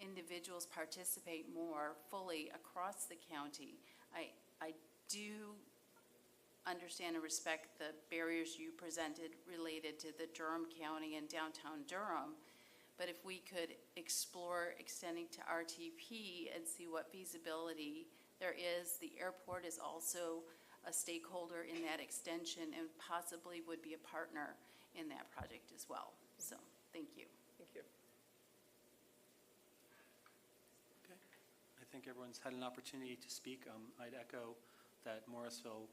individuals participate more fully across the county. I do understand and respect the barriers you presented related to the Durham County and downtown Durham, but if we could explore extending to RTP and see what feasibility there is. The airport is also a stakeholder in that extension and possibly would be a partner in that project as well. So, thank you. Thank you. Okay. I think everyone's had an opportunity to speak. I'd echo that Morrisville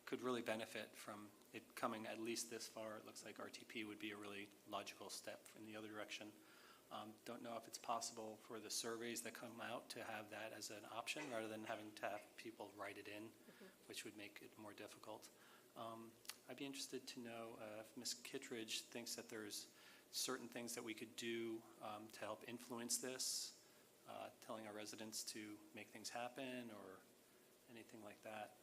could really benefit from it coming at least this far. It looks like RTP would be a really logical step in the other direction. Don't know if it's possible for the surveys that come out to have that as an option rather than having to have people write it in, which would make it more difficult. I'd be interested to know if Ms. Kittredge thinks that there's certain things that we could do to help influence this, telling our residents to make things happen or anything like that.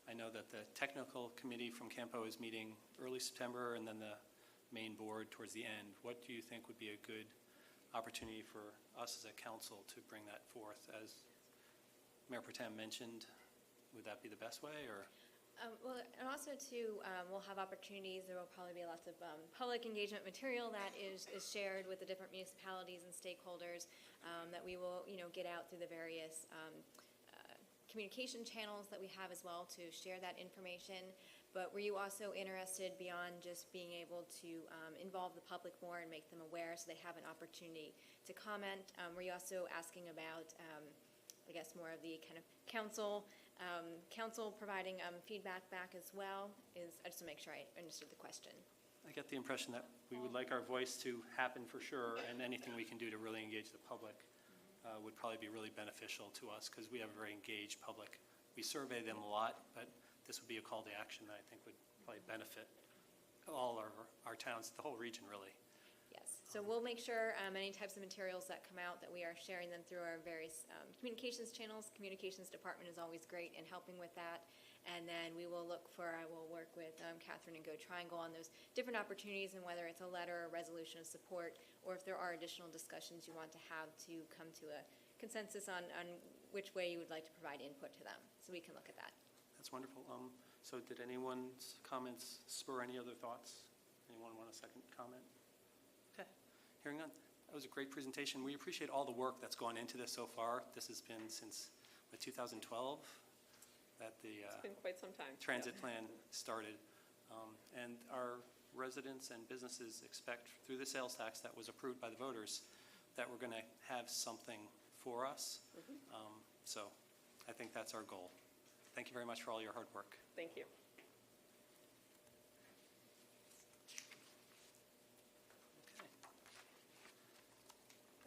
I know that the technical committee from Campo is meeting early September and then the main board towards the end. What do you think would be a good opportunity for us as a council to bring that forth? As Mayor Protem mentioned, would that be the best way, or? Well, and also too, we'll have opportunities. There will probably be lots of public engagement material that is shared with the different municipalities and stakeholders that we will, get out through the various communication channels that we have as well to share that information. But were you also interested beyond just being able to involve the public more and make them aware so they have an opportunity to comment? Were you also asking about, I guess, more of the kind of council providing feedback back as well? I just want to make sure I understood the question. I get the impression that we would like our voice to happen for sure, and anything we can do to really engage the public would probably be really beneficial to us because we have a very engaged public. We survey them a lot, but this would be a call to action that I think would probably benefit all our towns, the whole region, really. Yes. So we'll make sure any types of materials that come out that we are sharing them through our various communications channels. Communications department is always great in helping with that. And then I will work with Catherine and Go Triangle on those different opportunities and whether it's a letter or resolution of support or if there are additional discussions you want to have to come to a consensus on which way you would like to provide input to them. So we can look at that. That's wonderful. So did anyone's comments spur any other thoughts? Anyone want a second comment? Okay, hearing none. That was a great presentation. We appreciate all the work that's gone into this so far. This has been since 2012 that the it's been quite some time. Transit plan started. And our residents and businesses expect through the sales tax that was approved by the voters that we're going to have something for us. So I think that's our goal. Thank you very much for all your hard work. Thank you. Okay.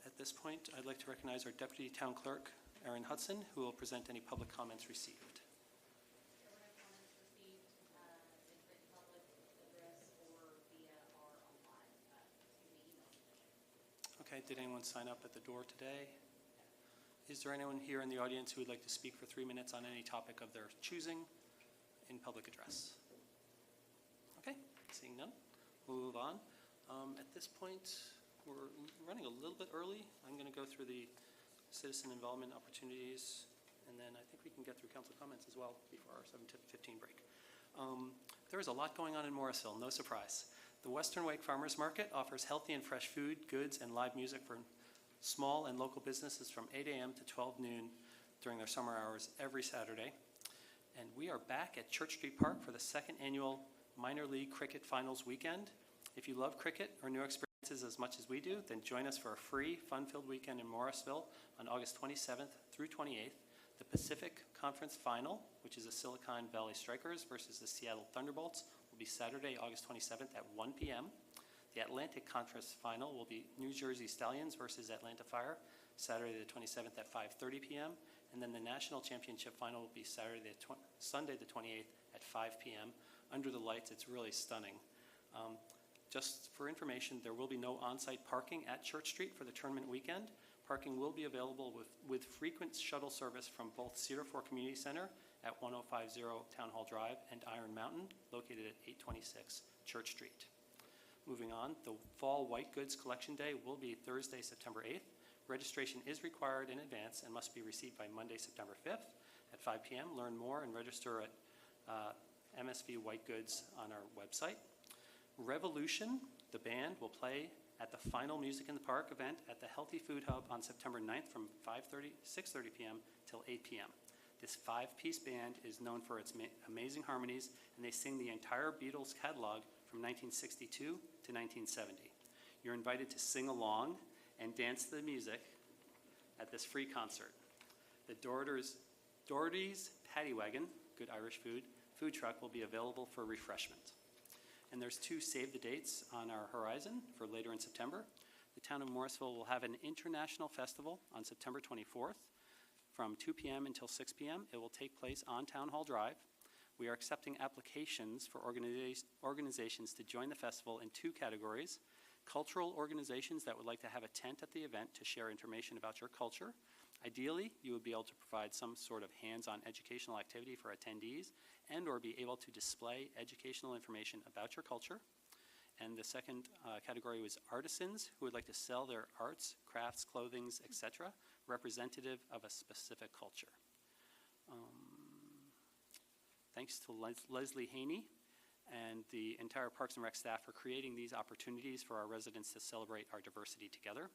At this point, I'd like to recognize our Deputy Town Clerk, Erin Hudson, who will present any public comments received. Okay, did anyone sign up at the door today? Is there anyone here in the audience who would like to speak for 3 minutes on any topic of their choosing in public address? Okay, seeing none, we'll move on. At this point, we're running a little bit early. I'm going to go through the citizen involvement opportunities and then I think we can get through council comments as well before our 7:15 break. There is a lot going on in Morrisville, no surprise. The Western Wake Farmers Market offers healthy and fresh food, goods, and live music for small and local businesses from 8 a.m. to 12 noon during their summer hours every Saturday. And we are back at Church Street Park for the second annual Minor League Cricket Finals weekend. If you love cricket or new experiences as much as we do, then join us for a free, fun-filled weekend in Morrisville on August 27th through 28th. The Pacific Conference Final, which is the Silicon Valley Strikers versus the Seattle Thunderbolts, will be Saturday, August 27th at 1 p.m. The Atlantic Conference Final will be New Jersey Stallions versus Atlanta Fire, Saturday the 27th at 5:30 p.m. And then the National Championship Final will be Sunday the 28th at 5 p.m. Under the lights, it's really stunning. Just for information, there will be no on-site parking at Church Street for the tournament weekend. Parking will be available with frequent shuttle service from both Cedar Fork Community Center at 1050 Town Hall Drive and Iron Mountain, located at 826 Church Street. Moving on, the Fall White Goods Collection Day will be Thursday, September 8th. Registration is required in advance and must be received by Monday, September 5th at 5 p.m. Learn more and register at MSV White Goods on our website. Revolution, the band, will play at the Final Music in the Park event at the Healthy Food Hub on September 9th from 6:30 p.m. till 8 p.m. This five-piece band is known for its amazing harmonies, and they sing the entire Beatles catalog from 1962 to 1970. You're invited to sing along and dance to the music at this free concert. The Doherty's Paddy Wagon, good Irish food truck will be available for refreshment. And there's two save the dates on our horizon for later in September. The town of Morrisville will have an international festival on September 24th from 2 p.m. until 6 p.m. It will take place on Town Hall Drive. We are accepting applications for organizations to join the festival in two categories: cultural organizations that would like to have a tent at the event to share information about your culture. Ideally, you would be able to provide some sort of hands-on educational activity for attendees and or be able to display educational information about your culture. And the second category was artisans who would like to sell their arts, crafts, clothings, etc., representative of a specific culture. Thanks to Leslie Haney and the entire Parks and Rec staff for creating these opportunities for our residents to celebrate our diversity together.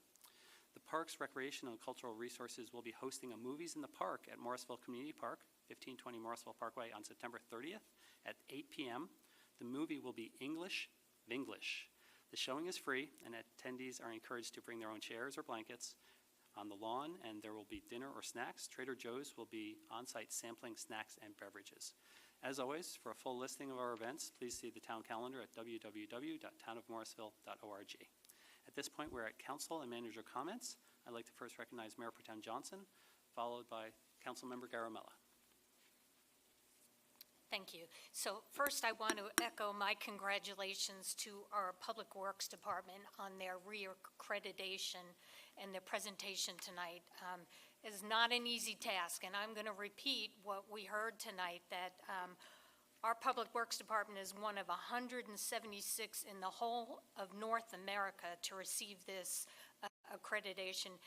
The Parks, Recreation, and Cultural Resources will be hosting a Movies in the Park at Morrisville Community Park, 1520 Morrisville Parkway, on September 30th at 8 p.m. The movie will be English Vinglish. The showing is free, and attendees are encouraged to bring their own chairs or blankets on the lawn, and there will be dinner or snacks. Trader Joe's will be on-site sampling snacks and beverages. As always, for a full listing of our events, please see the town calendar at www.townofmorrisville.org. At this point, we're at council and manager comments. I'd like to first recognize Mayor Pro Tem Johnson, followed by Councilmember Garamella. Thank you. So first, I want to echo my congratulations to our Public Works Department on their reaccreditation and their presentation tonight. It is not an easy task, and I'm going to repeat what we heard tonight, that our Public Works Department is one of 176 in the whole of North America to receive this accreditation.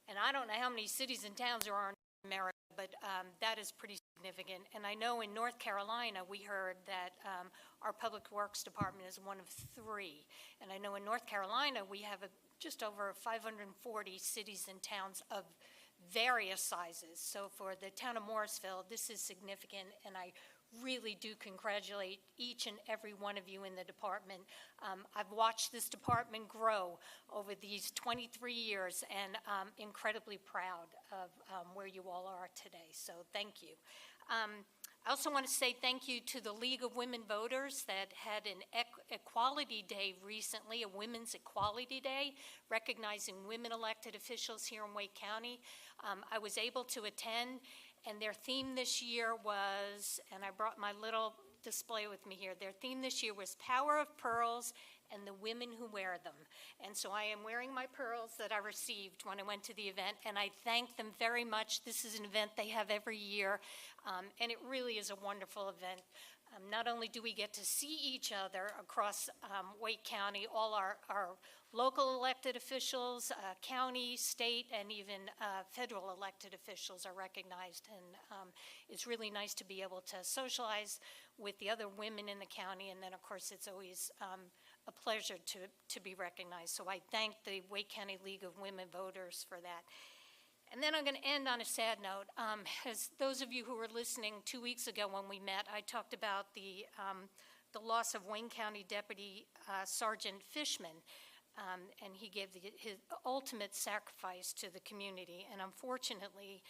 And I don't know how many cities and towns there are in America, but that is pretty significant. And I know in North Carolina, we heard that our Public Works Department is one of 3. And I know in North Carolina, we have just over 540 cities and towns of various sizes. So for the town of Morrisville, this is significant, and I really do congratulate each and every one of you in the department. I've watched this department grow over these 23 years, and I'm incredibly proud of where you all are today, so thank you. I also want to say thank you to the League of Women Voters that had an Equality Day recently, a Women's Equality Day, recognizing women elected officials here in Wake County. I was able to attend, and their theme this year was, and I brought my little display with me here, their theme this year was Power of Pearls and the Women Who Wear Them. And so I am wearing my pearls that I received when I went to the event, and I thank them very much. This is an event they have every year, and it really is a wonderful event. not only do we get to see each other across Wake County, all our local elected officials, county, state, and even federal elected officials are recognized. And it's really nice to be able to socialize with the other women in the county. And then, of course, it's always a pleasure to be recognized. So I thank the Wake County League of Women Voters for that. And then I'm going to end on a sad note. As those of you who were listening 2 weeks ago when we met, I talked about the loss of Wayne County Deputy Sergeant Fishman, and he gave his ultimate sacrifice to the community. And unfortunately,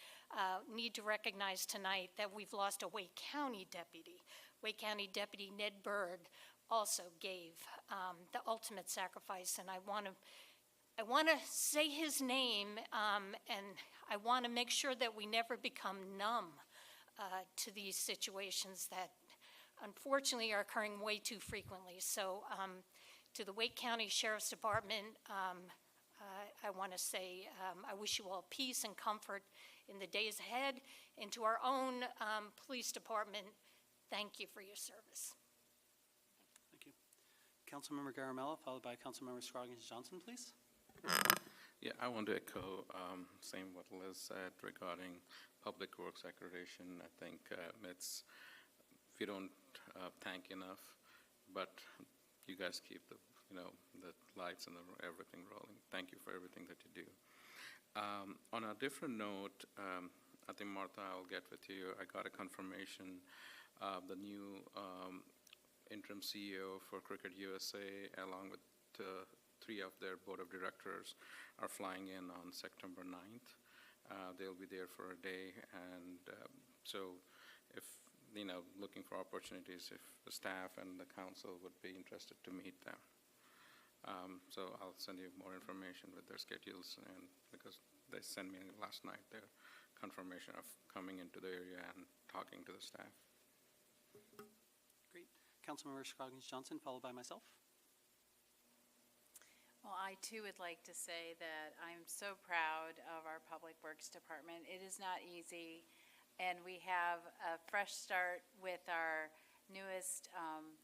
need to recognize tonight that we've lost a Wake County deputy. Wake County Deputy Ned Berg also gave the ultimate sacrifice, and I want to say his name, and I want to make sure that we never become numb to these situations that unfortunately are occurring way too frequently. So to the Wake County Sheriff's Department, I want to say I wish you all peace and comfort in the days ahead. And to our own police department, thank you for your service. Thank you. Councilmember Garamella, followed by Councilmember Scroggins Johnson, please. Yeah, I want to echo same what Liz said regarding public works accreditation. I think we don't thank enough, but you guys keep the lights and everything rolling. Thank you for everything that you do. On a different note, I think Martha, I'll get with you. I got a confirmation of the new interim CEO for Cricket USA, along with 3 of their board of directors are flying in on September 9th. They'll be there for a day, and so if, looking for opportunities, if the staff and the council would be interested to meet them. So I'll send you more information with their schedules, and because they sent me last night their confirmation of coming into the area and talking to the staff. Great. Councilmember Scroggins Johnson, followed by myself. Well, I too would like to say that I'm so proud of our Public Works Department. It is not easy, and we have a fresh start with our newest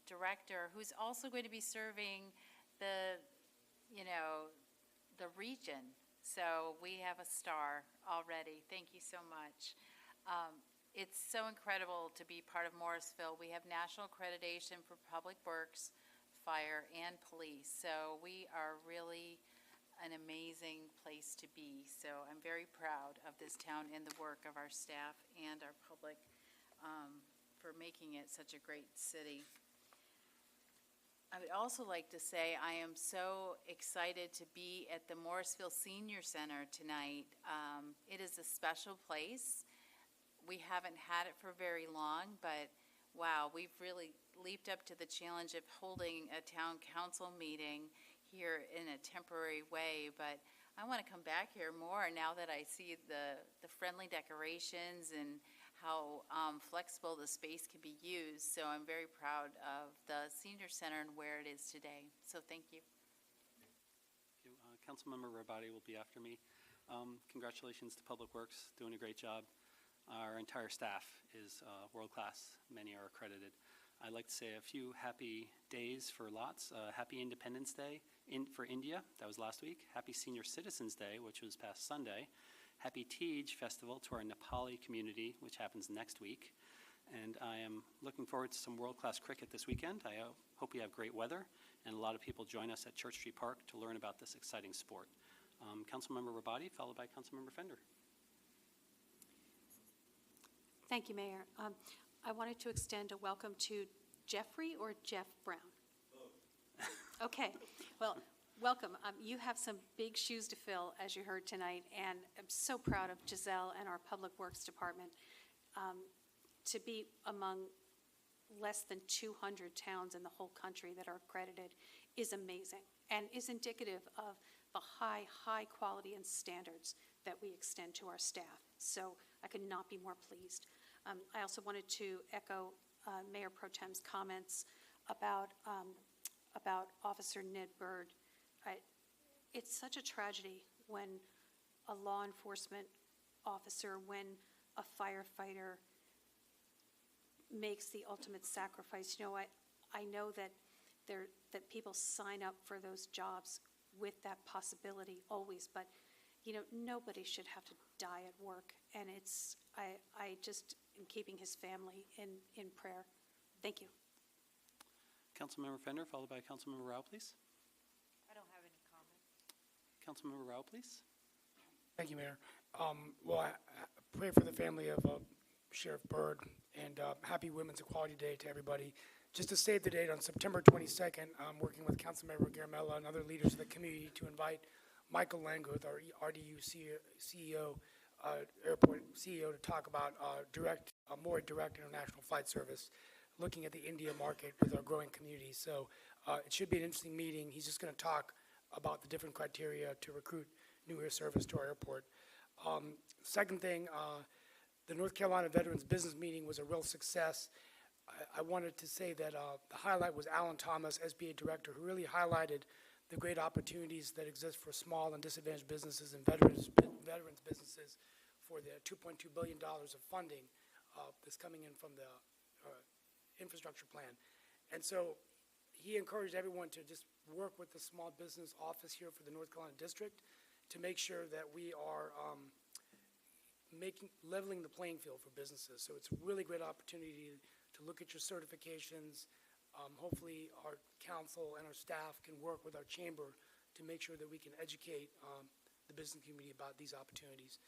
director, who's also going to be serving the region. So we have a star already. Thank you so much. It's so incredible to be part of Morrisville. We have national accreditation for Public Works, fire, and police. So we are really an amazing place to be. So I'm very proud of this town and the work of our staff and our public for making it such a great city. I would also like to say I am so excited to be at the Morrisville Senior Center tonight. It is a special place. We haven't had it for very long, but wow, we've really leaped up to the challenge of holding a town council meeting here in a temporary way. But I want to come back here more now that I see the friendly decorations and how flexible the space can be used. So I'm very proud of the senior center and where it is today. So thank you. Thank you. Councilmember Rabati will be after me. Congratulations to Public Works, doing a great job. Our entire staff is world-class. Many are accredited. I'd like to say a few happy days for lots. Happy Independence Day for India, that was last week. Happy Senior Citizens Day, which was past Sunday. Happy Tej Festival to our Nepali community, which happens next week. And I am looking forward to some world-class cricket this weekend. I hope we have great weather, and a lot of people join us at Church Street Park to learn about this exciting sport. Councilmember Rabati, followed by Councilmember Fender. Thank you, Mayor. I wanted to extend a welcome to Jeffrey or Jeff Brown? Okay, well, welcome. You have some big shoes to fill, as you heard tonight, and I'm so proud of Giselle and our Public Works Department. To be among less than 200 towns in the whole country that are accredited is amazing and is indicative of the high quality and standards that we extend to our staff. So I could not be more pleased. I also wanted to echo Mayor Pro Tem's comments about Officer Ned Bird. It's such a tragedy when a law enforcement officer, when a firefighter makes the ultimate sacrifice. I know that that people sign up for those jobs with that possibility always, but, nobody should have to die at work. And I just am keeping his family in prayer. Thank you. Councilmember Fender, followed by Councilmember Rao, please. I don't have any comment. Councilmember Rao, please. Thank you, Mayor. Well, I pray for the family of Sheriff Byrd, and happy Women's Equality Day to everybody. Just to save the date, on September 22nd, I'm working with Councilmember Garamella and other leaders of the community to invite Michael Langworth, our RDU CEO, airport CEO, to talk about more direct international flight service, looking at the India market with our growing community. So it should be an interesting meeting. He's just going to talk about the different criteria to recruit new air service to our airport. Second thing, the North Carolina Veterans Business Meeting was a real success. I wanted to say that the highlight was Alan Thomas, SBA Director, who really highlighted the great opportunities that exist for small and disadvantaged businesses and veterans businesses for the $2.2 billion of funding that's coming in from the infrastructure plan. And so he encouraged everyone to just work with the small business office here for the North Carolina District to make sure that we are leveling the playing field for businesses. So it's a really great opportunity to look at your certifications. Hopefully our council and our staff can work with our chamber to make sure that we can educate the business community about these opportunities.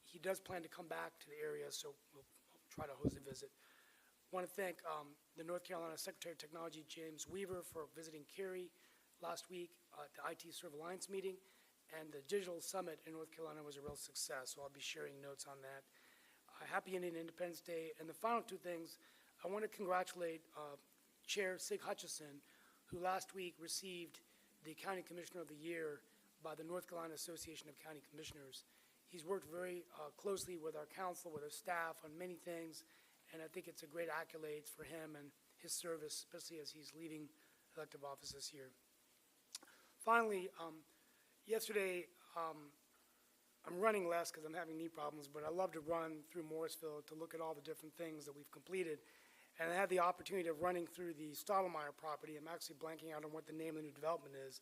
He does plan to come back to the area, so we'll try to host a visit. I want to thank the North Carolina Secretary of Technology, James Weaver, for visiting Cary last week at the IT Serve Alliance meeting, and the Digital Summit in North Carolina was a real success, so I'll be sharing notes on that. Happy Indian Independence Day. And the final two things, I want to congratulate Chair Sig Hutchison, who last week received the County Commissioner of the Year by the North Carolina Association of County Commissioners. He's worked very closely with our council, with our staff on many things, and I think it's a great accolade for him and his service, especially as he's leaving elective office this year. Finally, yesterday, I'm running less because I'm having knee problems, but I love to run through Morrisville to look at all the different things that we've completed. And I had the opportunity of running through the Stottlemyre property. I'm actually blanking out on what the name of the new development is.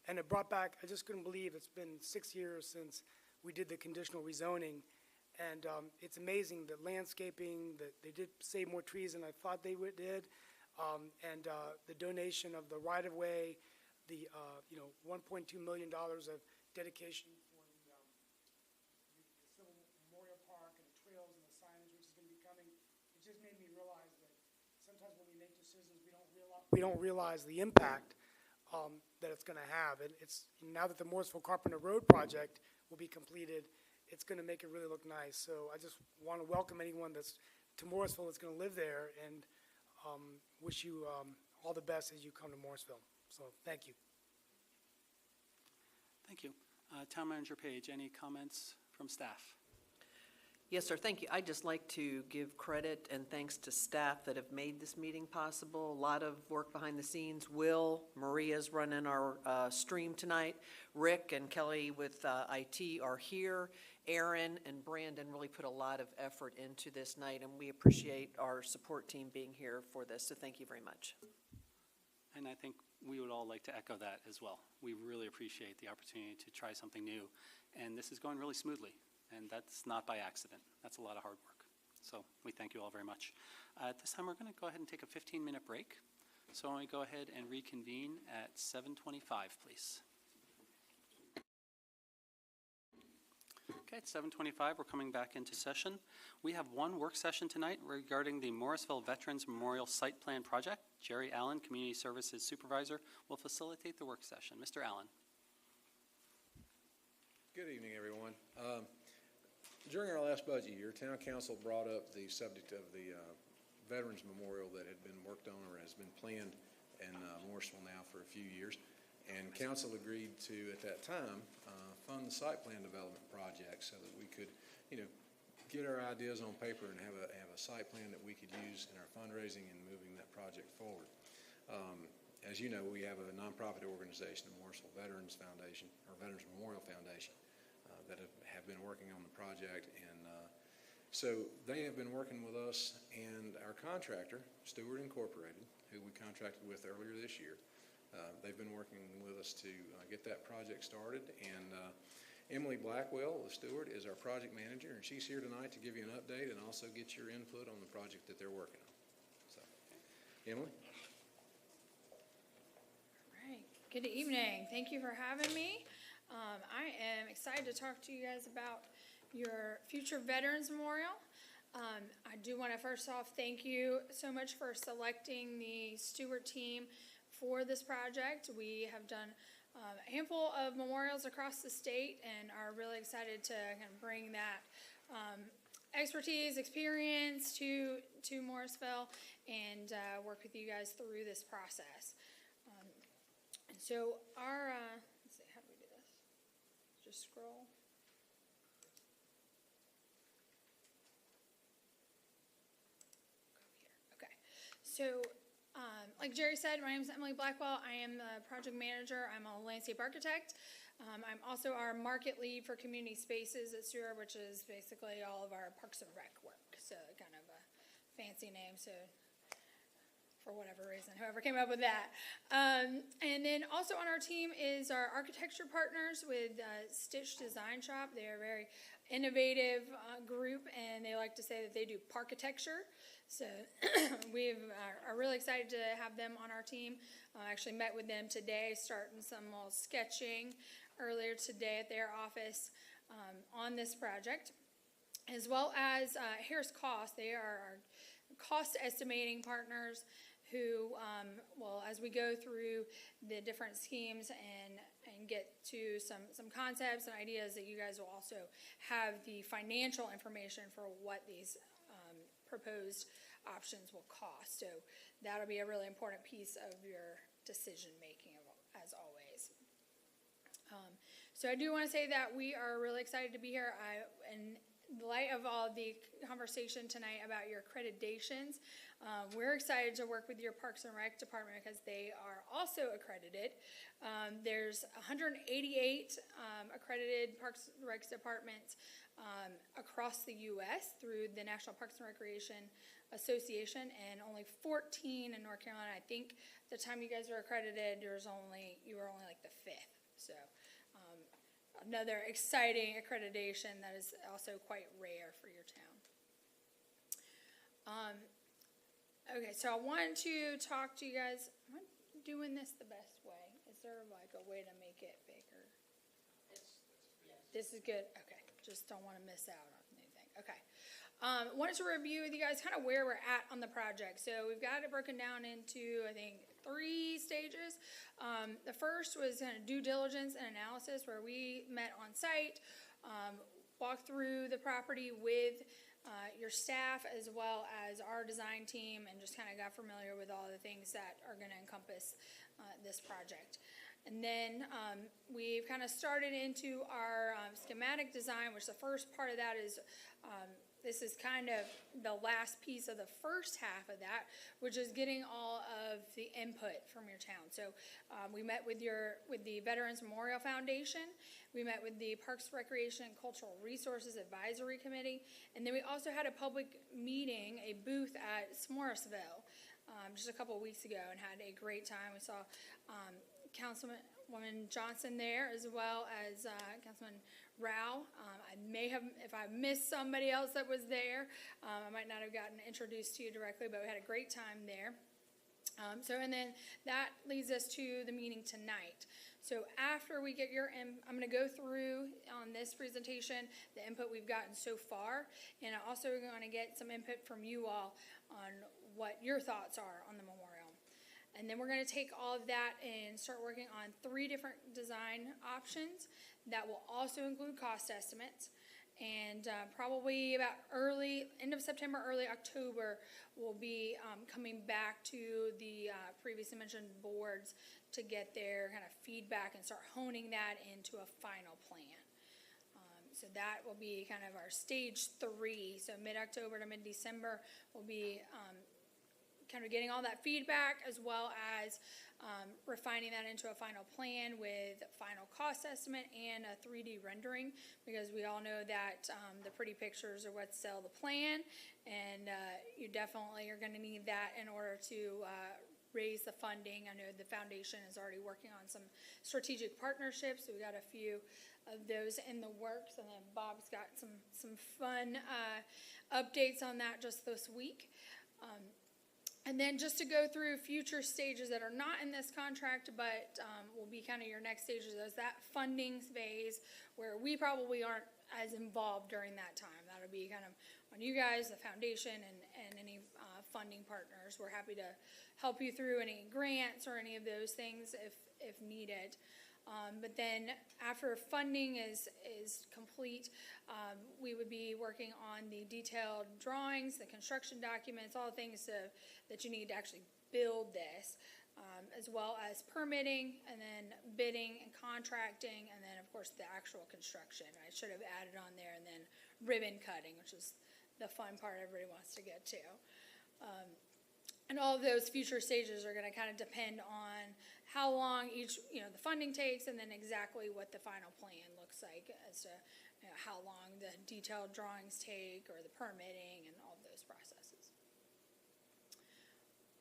And it brought back, I just couldn't believe it's been 6 years since we did the conditional rezoning. And it's amazing that landscaping, that they did save more trees than I thought they did. And the donation of the right-of-way, the $1.2 million of dedication for the Civil Memorial Park and the trails and the signage, which is going to be coming. It just made me realize that sometimes when we make decisions, we don't realize the impact that it's going to have. And it's now that the Morrisville Carpenter Road project will be completed, it's going to make it really look nice. So I just want to welcome anyone that's to Morrisville that's going to live there, and wish you all the best as you come to Morrisville. So thank you. Thank you. Town Manager Page, any comments from staff? Yes, sir. Thank you. I'd just like to give credit and thanks to staff that have made this meeting possible. A lot of work behind the scenes. Will, Maria's running our stream tonight. Rick and Kelly with IT are here. Aaron and Brandon really put a lot of effort into this night, and we appreciate our support team being here for this. So thank you very much. And I think we would all like to echo that as well. We really appreciate the opportunity to try something new. And this is going really smoothly. And that's not by accident. That's a lot of hard work. So we thank you all very much. At this time, we're going to go ahead and take a 15-minute break. So why don't we go ahead and reconvene at 7:25, please. Okay, at 7:25, we're coming back into session. We have one work session tonight regarding the Morrisville Veterans Memorial Site Plan Project. Jerry Allen, Community Services Supervisor, will facilitate the work session. Mr. Allen. Good evening, everyone. During our last budget year, Town Council brought up the subject of the Veterans Memorial that had been worked on or has been planned in Morrisville now for a few years. And Council agreed to, at that time, fund the site plan development project so that we could, get our ideas on paper and have a site plan that we could use in our fundraising and moving that project forward. As you know, we have a nonprofit organization, the Morrisville Veterans Foundation, or Veterans Memorial Foundation, that have been working on the project, and So they have been working with us and our contractor, Stewart Incorporated, who we contracted with earlier this year. They've been working with us to get that project started. And Emily Blackwell, the Stewart, is our project manager, and she's here tonight to give you an update and also get your input on the project that they're working on. So, Emily? All right. Good evening. Thank you for having me. I am excited to talk to you guys about your future Veterans Memorial. I do want to first off thank you so much for selecting the Stewart team for this project. We have done a handful of memorials across the state and are really excited to kind of bring that expertise, experience to Morrisville and work with you guys through this process. And so our, let's see, how do we do this? Just scroll. Okay, so like Jerry said, my name is Emily Blackwell. I am the project manager. I'm a landscape architect. I'm also our market lead for community spaces at Stewart, which is basically all of our Parks and Rec work. So kind of a fancy name, so for whatever reason, whoever came up with that. And then also on our team is our architecture partners with Stitch Design Shop. They are a very innovative group, and they like to say that they do parkitecture. So we are really excited to have them on our team. I actually met with them today, starting some little sketching earlier today at their office on this project, as well as Harris Cost. They are our cost estimating partners who will, as we go through the different schemes and get to some concepts and ideas, that you guys will also have the financial information for what these proposed options will cost. So that'll be a really important piece of your decision making, as always. So I do want to say that we are really excited to be here. In light of all the conversation tonight about your accreditations, we're excited to work with your Parks and Rec department because they are also accredited. There's 188 accredited Parks and Rec departments across the U.S. through the National Parks and Recreation Association, and only 14 in North Carolina. I think the time you guys were accredited, you were only like the 5th. So another exciting accreditation that is also quite rare for your town. Okay, so I wanted to talk to you guys. Am I doing this the best way? Is there like a way to make it bigger? This is good? Okay, just don't want to miss out on anything. Okay. Wanted to review with you guys kind of where we're at on the project. So we've got it broken down into, I think, 3 stages. The first was kind of due diligence and analysis, where we met on site, walked through the property with your staff as well as our design team, and just kind of got familiar with all the things that are going to encompass this project. And then we've kind of started into our schematic design, which the first part of that is, this is kind of the last piece of the first half of that, which is getting all of the input from your town. So we met with the Veterans Memorial Foundation. We met with the Parks, Recreation, and Cultural Resources Advisory Committee. And then we also had a public meeting, a booth at Morrisville just a couple of weeks ago, and had a great time. We saw Councilwoman Johnson there, as well as Councilman Rao. I may have, if I missed somebody else that was there, I might not have gotten introduced to you directly, but we had a great time there. And then that leads us to the meeting tonight. So after we get I'm going to go through on this presentation the input we've gotten so far, and I'm also going to get some input from you all on what your thoughts are on the memorial. And then we're going to take all of that and start working on 3 different design options that will also include cost estimates. And probably about end of September, early October, we'll be coming back to the previously mentioned boards to get their kind of feedback and start honing that into a final plan. So that will be kind of our stage 3. So mid-October to mid-December will be kind of getting all that feedback, as well as refining that into a final plan with final cost estimate and a 3D rendering, because we all know that the pretty pictures are what sell the plan, and you definitely are going to need that in order to raise the funding. I know the foundation is already working on some strategic partnerships, so we got a few of those in the works, and then Bob's got some fun updates on that just this week. And then just to go through future stages that are not in this contract, but will be kind of your next stages, is that funding phase where we probably aren't as involved during that time. That'll be kind of on you guys, the foundation, and any funding partners. We're happy to help you through any grants or any of those things if needed. But then after funding is complete, we would be working on the detailed drawings, the construction documents, all the things that you need to actually build this, as well as permitting, and then bidding and contracting, and then, of course, the actual construction. I should have added on there, and then ribbon cutting, which is the fun part everybody wants to get to. And all of those future stages are going to kind of depend on how long each, the funding takes, and then exactly what the final plan looks like as to how long the detailed drawings take, or the permitting, and all of those processes.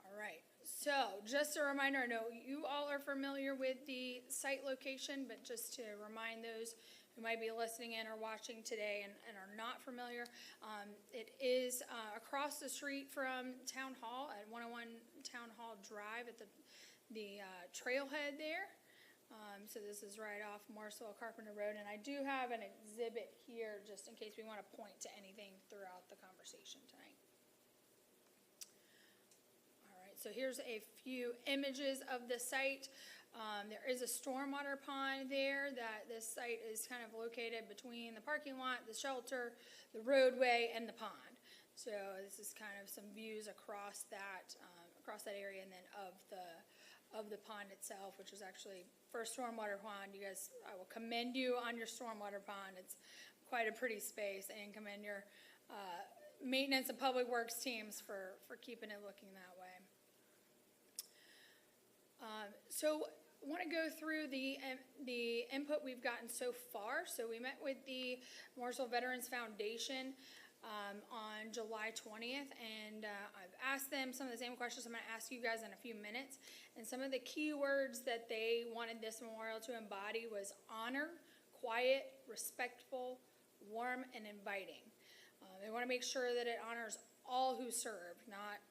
All right, so just a reminder, I know you all are familiar with the site location, but just to remind those who might be listening in or watching today and are not familiar, it is across the street from Town Hall at 101 Town Hall Drive at the trailhead there. So this is right off Morrisville Carpenter Road, and I do have an exhibit here just in case we want to point to anything throughout the conversation tonight. All right, so here's a few images of the site. There is a stormwater pond there that this site is kind of located between the parking lot, the shelter, the roadway, and the pond. So this is kind of some views across that area, and then of the pond itself, which is actually for a stormwater pond. You guys, I will commend you on your stormwater pond. It's quite a pretty space, and commend your maintenance and public works teams for keeping it looking that way. So I want to go through the input we've gotten so far. So we met with the Morrisville Veterans Foundation on July 20th, and I've asked them some of the same questions I'm going to ask you guys in a few minutes. And some of the key words that they wanted this memorial to embody was honor, quiet, respectful, warm, and inviting. They want to make sure that it honors all who served, not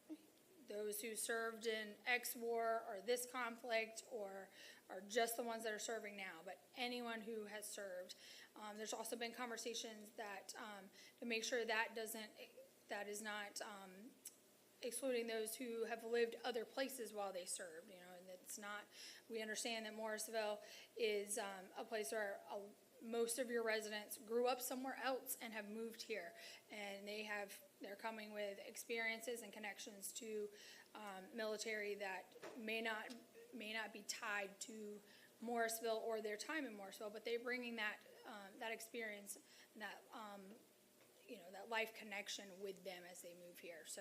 those who served in X war or this conflict, or just the ones that are serving now, but anyone who has served. There's also been conversations that to make sure that is not excluding those who have lived other places while they served. And it's not. We understand that Morrisville is a place where most of your residents grew up somewhere else and have moved here, and they're coming with experiences and connections to military that may not be tied to Morrisville or their time in Morrisville, but they're bringing that experience and that that life connection with them as they move here. So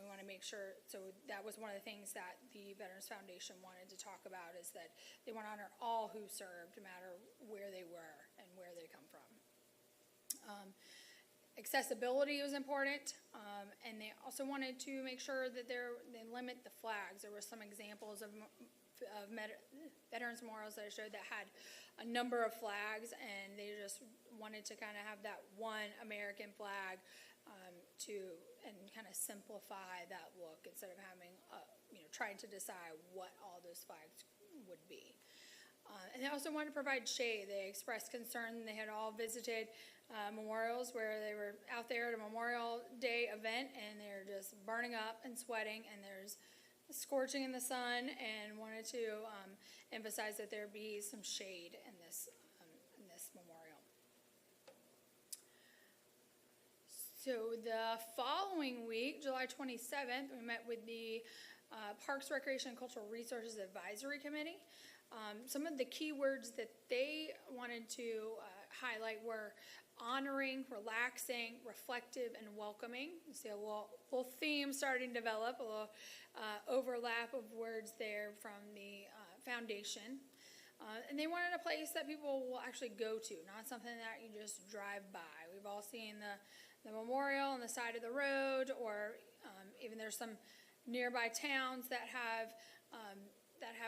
we want to make sure. So that was one of the things that the Veterans Foundation wanted to talk about, is that they want to honor all who served, no matter where they were and where they come from. Accessibility was important, and they also wanted to make sure that they limit the flags. There were some examples of veterans memorials that I showed that had a number of flags, and they just wanted to kind of have that one American flag and kind of simplify that look instead of having trying to decide what all those flags would be. And they also wanted to provide shade. They expressed concern. They had all visited memorials where they were out there at a Memorial Day event, and they're just burning up and sweating, and there's scorching in the sun, and wanted to emphasize that there be some shade in this memorial. So the following week, July 27th, we met with the Parks, Recreation, and Cultural Resources Advisory Committee. Some of the key words that they wanted to highlight were honoring, relaxing, reflective, and welcoming. You see a little theme starting to develop, a little overlap of words there from the foundation. And they wanted a place that people will actually go to, not something that you just drive by. We've all seen the memorial on the side of the road, or even there's some nearby towns that have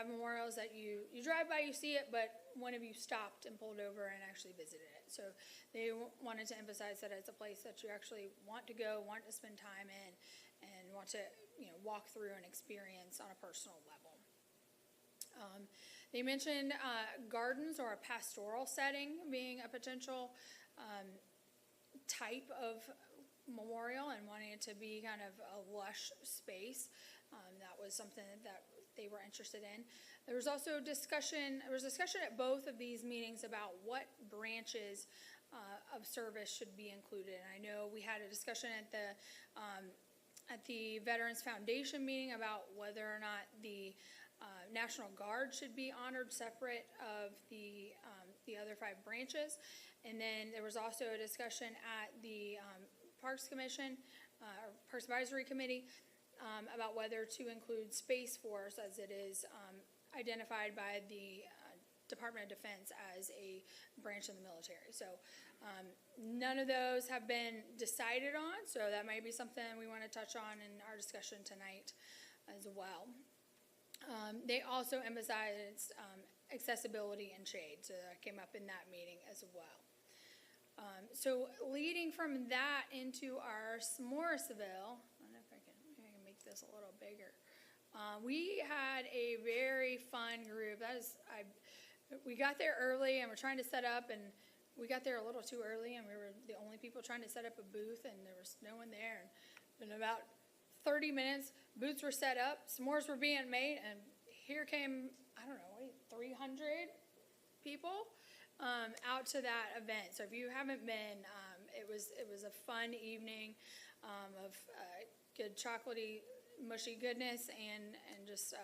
memorials that you drive by, you see it, but when have you stopped and pulled over and actually visited it? So they wanted to emphasize that it's a place that you actually want to go, want to spend time in, and want to walk through and experience on a personal level. They mentioned gardens or a pastoral setting being a potential type of memorial, and wanting it to be kind of a lush space. That was something that they were interested in. There was also discussion at both of these meetings about what branches of service should be included. And I know we had a discussion at the Veterans Foundation meeting about whether or not the National Guard should be honored separate of the other 5 branches. And then there was also a discussion at the Parks Commission, or Parks Advisory Committee, about whether to include Space Force, as it is identified by the Department of Defense as a branch of the military. So none of those have been decided on, so that might be something we want to touch on in our discussion tonight as well. They also emphasized accessibility and shade, so that came up in that meeting as well. So leading from that into our Morrisville, I don't know if I can make this a little bigger. We had a very fun group. We got there early and we're trying to set up, and we got there a little too early, and we were the only people trying to set up a booth, and there was no one there. And in about 30 minutes, booths were set up, s'mores were being made, and here came, 300 people out to that event. So if you haven't been, it was a fun evening of good chocolatey, mushy goodness, and just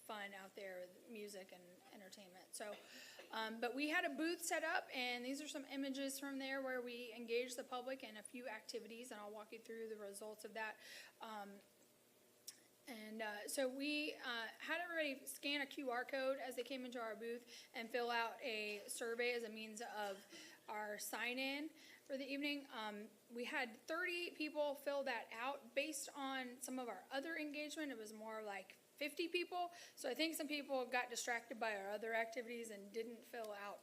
fun out there with music and entertainment. So, but we had a booth set up, and these are some images from there where we engaged the public in a few activities, and I'll walk you through the results of that. So we had everybody scan a QR code as they came into our booth and fill out a survey as a means of our sign-in for the evening. We had 38 people fill that out. Based on some of our other engagement, it was more like 50 people. So I think some people got distracted by our other activities and didn't fill out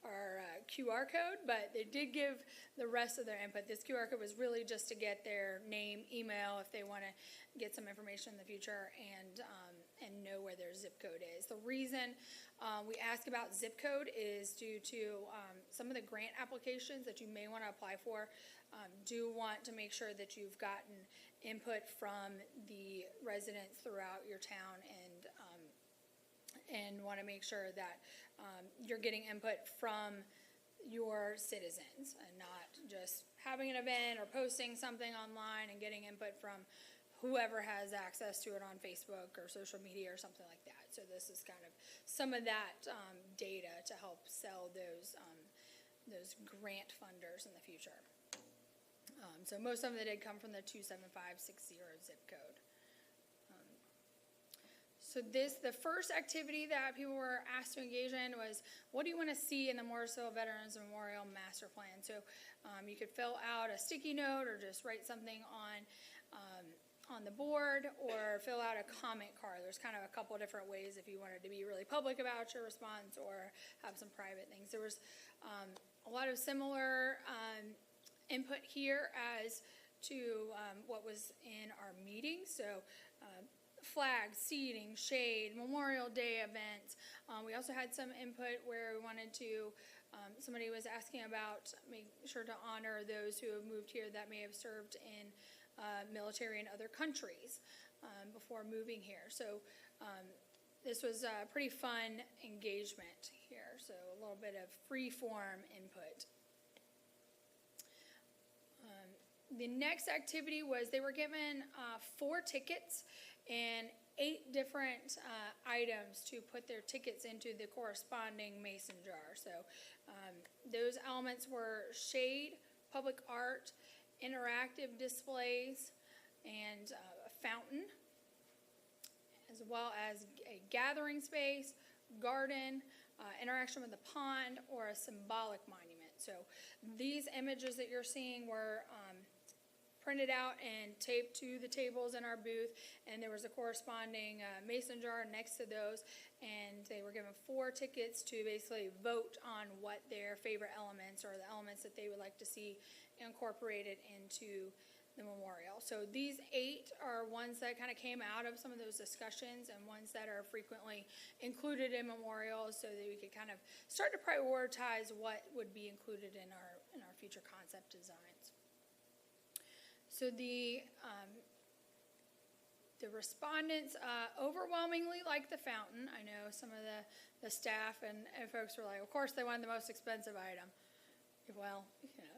our QR code, but they did give the rest of their input. This QR code was really just to get their name, email, if they want to get some information in the future, and know where their zip code is. The reason we ask about zip code is due to some of the grant applications that you may want to apply for. Do want to make sure that you've gotten input from the residents throughout your town, and want to make sure that you're getting input from your citizens, and not just having an event or posting something online and getting input from whoever has access to it on Facebook or social media or something like that. So this is kind of some of that data to help sell those grant funders in the future. So most of them did come from the 27560 zip code. So the first activity that people were asked to engage in was, what do you want to see in the Morrisville Veterans Memorial Master Plan? So you could fill out a sticky note, or just write something on the board, or fill out a comment card. There's kind of a couple different ways if you wanted to be really public about your response or have some private things. There was a lot of similar input here as to what was in our meeting. So flags, seating, shade, Memorial Day events. We also had some input where we wanted to, somebody was asking about make sure to honor those who have moved here that may have served in military in other countries before moving here. So this was a pretty fun engagement here. So a little bit of free-form input. The next activity was they were given 4 tickets and 8 different items to put their tickets into the corresponding mason jar. So those elements were shade, public art, interactive displays, and a fountain, as well as a gathering space, garden, interaction with the pond, or a symbolic monument. So these images that you're seeing were printed out and taped to the tables in our booth, and there was a corresponding mason jar next to those, and they were given 4 tickets to basically vote on what their favorite elements or the elements that they would like to see incorporated into the memorial. So these 8 are ones that kind of came out of some of those discussions and ones that are frequently included in memorials so that we could kind of start to prioritize what would be included in our future concept designs. So the respondents overwhelmingly liked the fountain. I know some of the staff and folks were like, of course they wanted the most expensive item. Well,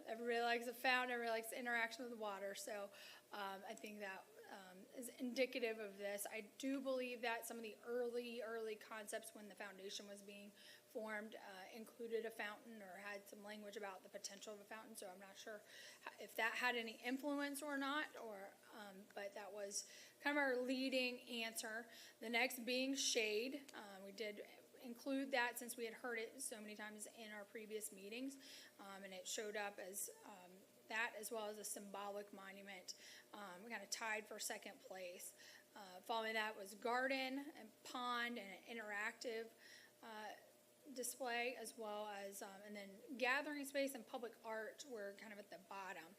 everybody likes a fountain, everybody likes the interaction with the water, so I think that is indicative of this. I do believe that some of the early concepts when the foundation was being formed included a fountain or had some language about the potential of a fountain, so I'm not sure if that had any influence or not, but that was kind of our leading answer. The next being shade. We did include that since we had heard it so many times in our previous meetings, and it showed up as that as well as a symbolic monument. We kind of tied for second place. Following that was garden and pond and an interactive display, as well as, and then gathering space and public art were kind of at the bottom.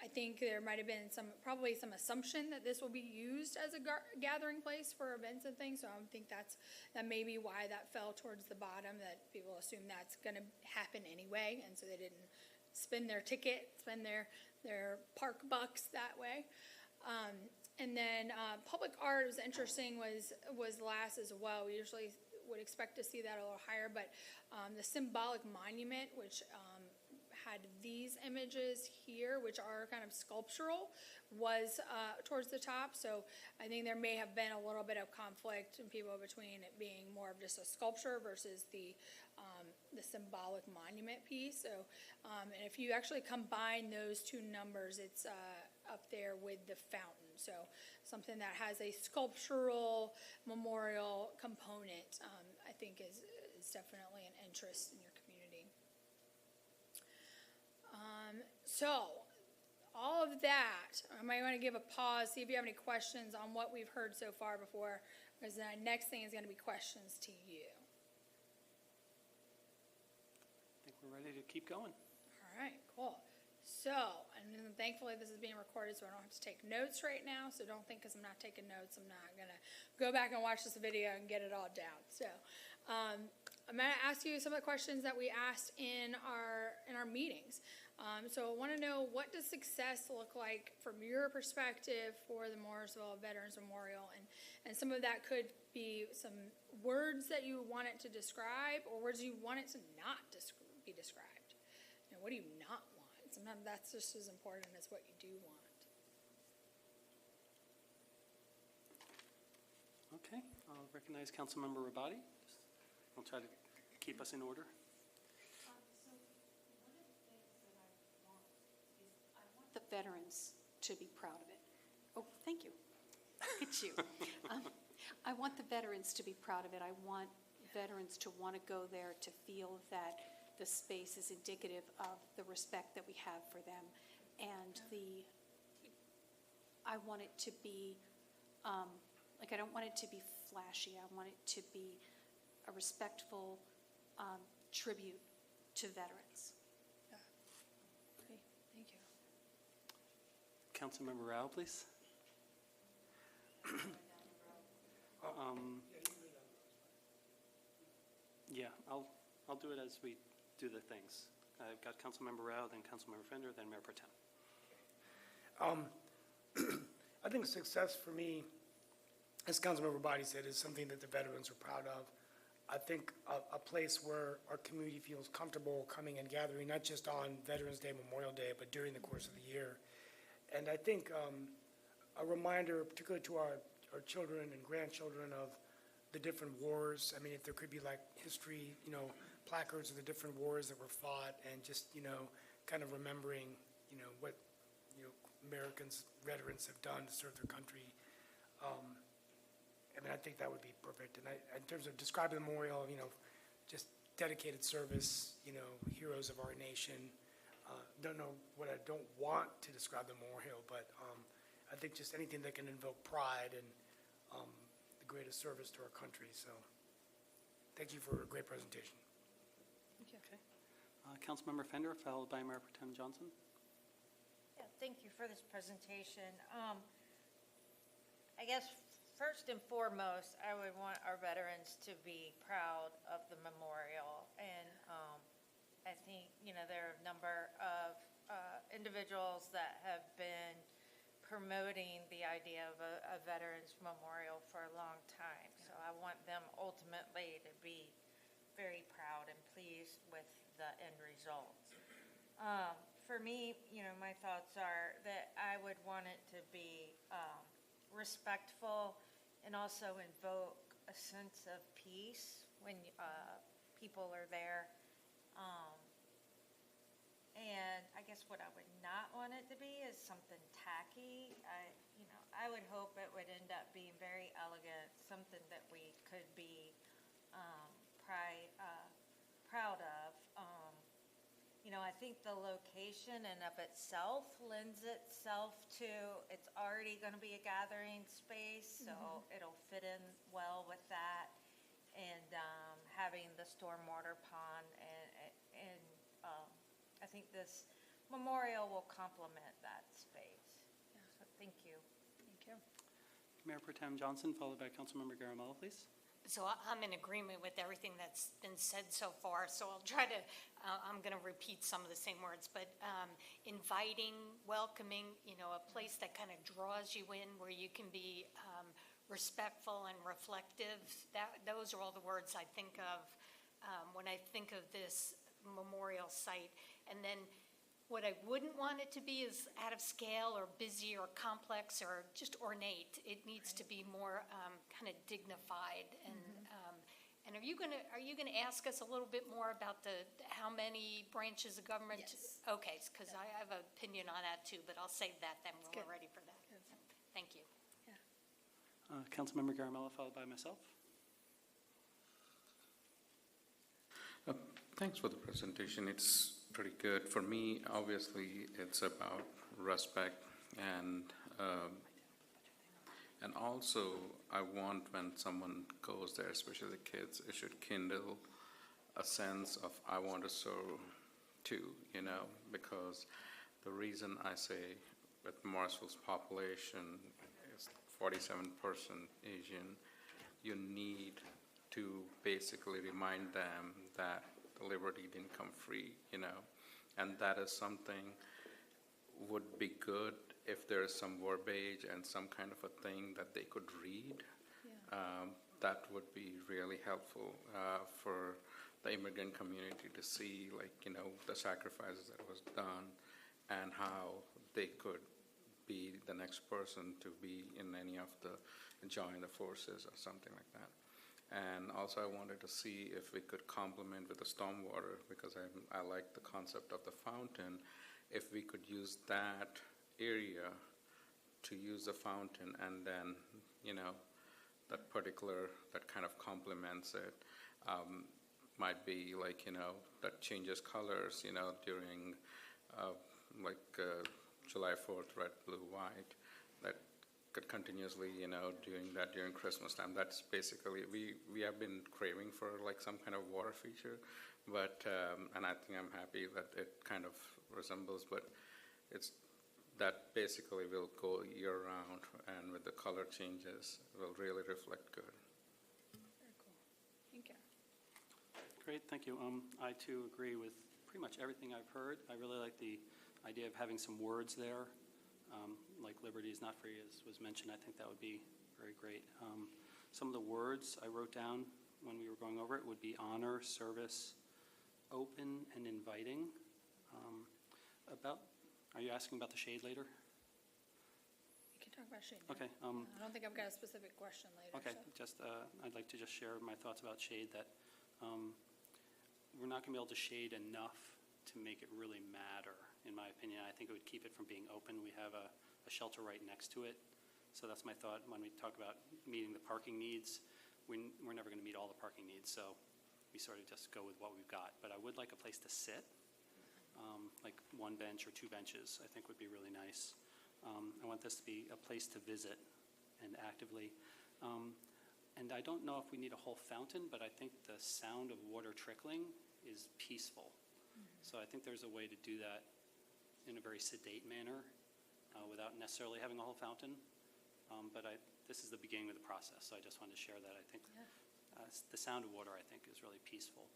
I think there might have been probably some assumption that this will be used as a gathering place for events and things, so I think that may be why that fell towards the bottom, that people assume that's going to happen anyway, and so they didn't spend their ticket, spend their park bucks that way. And then public art was interesting, was last as well. We usually would expect to see that a little higher, but the symbolic monument, which had these images here, which are kind of sculptural, was towards the top. So I think there may have been a little bit of conflict in people between it being more of just a sculpture versus the symbolic monument piece. So, and if you actually combine those 2 numbers, it's up there with the fountain. So something that has a sculptural memorial component, I think is definitely an interest in your community. So all of that, I might want to give a pause, see if you have any questions on what we've heard so far before, because the next thing is going to be questions to you. I think we're ready to keep going. All right, cool. So, and then thankfully this is being recorded, so I don't have to take notes right now, so don't think because I'm not taking notes, I'm not going to go back and watch this video and get it all down. So, I'm going to ask you some of the questions that we asked in our meetings. So I want to know, what does success look like from your perspective for the Morrisville Veterans Memorial? And some of that could be some words that you want it to describe, or words you want it to not be described. What do you not want? Sometimes that's just as important as what you do want. Okay, I'll recognize Councilmember Rabati. I'll try to keep us in order. The veterans to be proud of it. Oh, thank you. Look at you. I want the veterans to be proud of it. I want veterans to want to go there, to feel that the space is indicative of the respect that we have for them. And I want it to be, I don't want it to be flashy. I want it to be a respectful tribute to veterans. Okay, thank you. Councilmember Rao, please. Yeah, I'll do it as we do the things. I've got Councilmember Rao, then Councilmember Fender, then Mayor Pro Tem. I think success for me, as Councilmember Body said, is something that the veterans are proud of. I think a place where our community feels comfortable coming and gathering, not just on Veterans Day, Memorial Day, but during the course of the year. And I think a reminder, particularly to our children and grandchildren, of the different wars. I mean, if there could be like history, placards of the different wars that were fought, and just, kind of remembering, what, Americans, veterans have done to serve their country. I think that would be perfect. And in terms of describing the memorial, just dedicated service, heroes of our nation. Don't know what I don't want to describe the memorial, but I think just anything that can invoke pride and the greatest service to our country. So thank you for a great presentation. Thank you. Okay. Councilmember Fender, followed by Mayor Pro Tem Johnson. Yeah, thank you for this presentation. I guess first and foremost, I would want our veterans to be proud of the memorial. And I think, there are a number of individuals that have been promoting the idea of a veterans memorial for a long time. So I want them ultimately to be very proud and pleased with the end results. For me, my thoughts are that I would want it to be respectful and also invoke a sense of peace when people are there. And I guess what I would not want it to be is something tacky. I would hope it would end up being very elegant, something that we could be proud of. I think the location in of itself lends itself to, it's already going to be a gathering space, so it'll fit in well with that. And having the stormwater pond, and I think this memorial will complement that space. Yeah. So thank you. Thank you. Mayor Pro Tem Johnson, followed by Councilmember Garamella, please. So I'm in agreement with everything that's been said so far, so I'll try to, I'm going to repeat some of the same words, but inviting, welcoming, a place that kind of draws you in, where you can be respectful and reflective. Those are all the words I think of when I think of this memorial site. And then what I wouldn't want it to be is out of scale or busy or complex or just ornate. It needs to be more kind of dignified. And are you gonna ask us a little bit more about how many branches of government? Yes. Okay, because I have an opinion on that too, but I'll save that then when we're ready for that. Thank you. Councilmember Garamella, followed by myself. Thanks for the presentation. It's pretty good. For me, obviously, it's about respect and also I want when someone goes there, especially the kids, it should kindle a sense of I want to serve too, because the reason I say with Morrisville's population is 47% Asian, you need to basically remind them that liberty didn't come free, and that is something would be good if there is some verbiage and some kind of a thing that they could read. That would be really helpful for the immigrant community to see, the sacrifices that was done and how they could be the next person to be in any of the join the forces or something like that. And also I wanted to see if we could complement with the stormwater, because I like the concept of the fountain. If we could use that area to use the fountain, and then, that kind of complements it. Might be that changes colors, during July 4th, red, blue, white, that could continuously, doing that during Christmas time. That's basically, we have been craving for some kind of water feature, but, and I think I'm happy that it kind of resembles, but it's, that basically will go year round, and with the color changes, will really reflect good. Very cool. Thank you. Great, thank you. I too agree with pretty much everything I've heard. I really like the idea of having some words there, like liberty is not free, as was mentioned. I think that would be very great. Some of the words I wrote down when we were going over it would be honor, service, open, and inviting. Are you asking about the shade later? We can talk about shade. Okay. I don't think I've got a specific question later. Okay, So. I'd like to just share my thoughts about shade, that we're not going to be able to shade enough to make it really matter, in my opinion. I think it would keep it from being open. We have a shelter right next to it. So that's my thought when we talk about meeting the parking needs. We're never going to meet all the parking needs, so we sort of just go with what we've got. But I would like a place to sit, like one bench or two benches, I think would be really nice. I want this to be a place to visit and actively. And I don't know if we need a whole fountain, but I think the sound of water trickling is peaceful. So I think there's a way to do that in a very sedate manner without necessarily having a whole fountain. But this is the beginning of the process, so I just wanted to share that. I think the sound of water, I think, is really peaceful.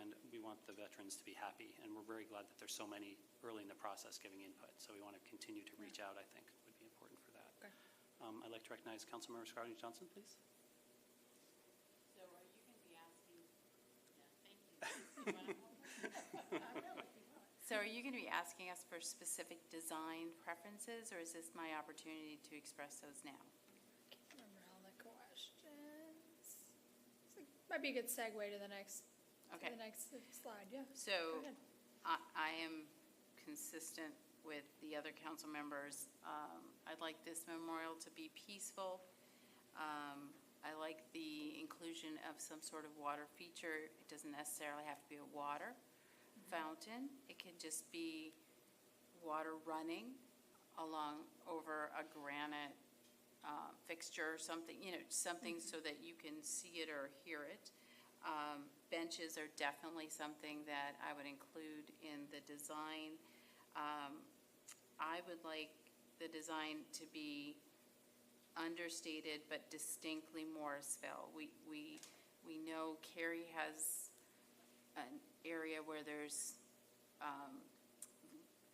And we want the veterans to be happy, and we're very glad that there's so many early in the process giving input. So we want to continue to reach out, I think, would be important for that. Okay. I'd like to recognize Councilmember Scarlett Johnson, please. So are you going to be asking, thank you. So are you going to be asking us for specific design preferences, or is this my opportunity to express those now? Remember all the questions. Might be a good segue to the next, Okay. slide, yeah. So Go ahead. I am consistent with the other council members. I'd like this memorial to be peaceful. I like the inclusion of some sort of water feature. It doesn't necessarily have to be a water fountain. It can just be water running along over a granite fixture or something, something so that you can see it or hear it. Benches are definitely something that I would include in the design. I would like the design to be understated but distinctly Morrisville. We know Cary has an area where there's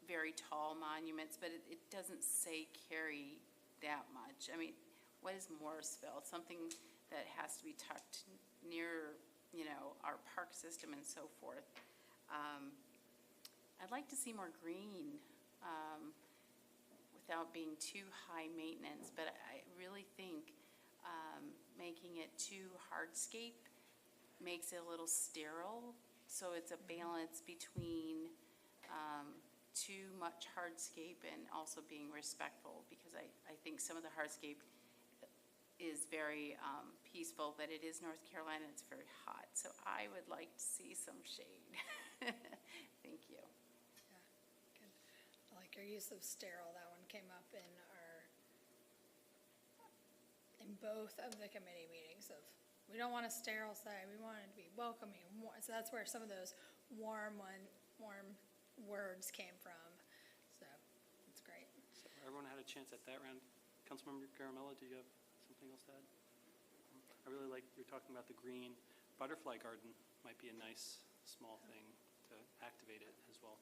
very tall monuments, but it doesn't say Cary that much. I mean, what is Morrisville? Something that has to be tucked near, our park system and so forth. I'd like to see more green without being too high maintenance, but I really think making it too hardscape makes it a little sterile. So it's a balance between too much hardscape and also being respectful, because I think some of the hardscape is very peaceful, but it is North Carolina, it's very hot. So I would like to see some shade. Thank you. Yeah, good. I like your use of sterile. That one came up in both of the committee meetings of, we don't want a sterile site, we want it to be welcoming. So that's where some of those warm words came from. So it's great. So everyone had a chance at that round. Councilmember Garamella, do you have something else to add? I really like you're talking about the green. Butterfly garden might be a nice small thing to activate it as well.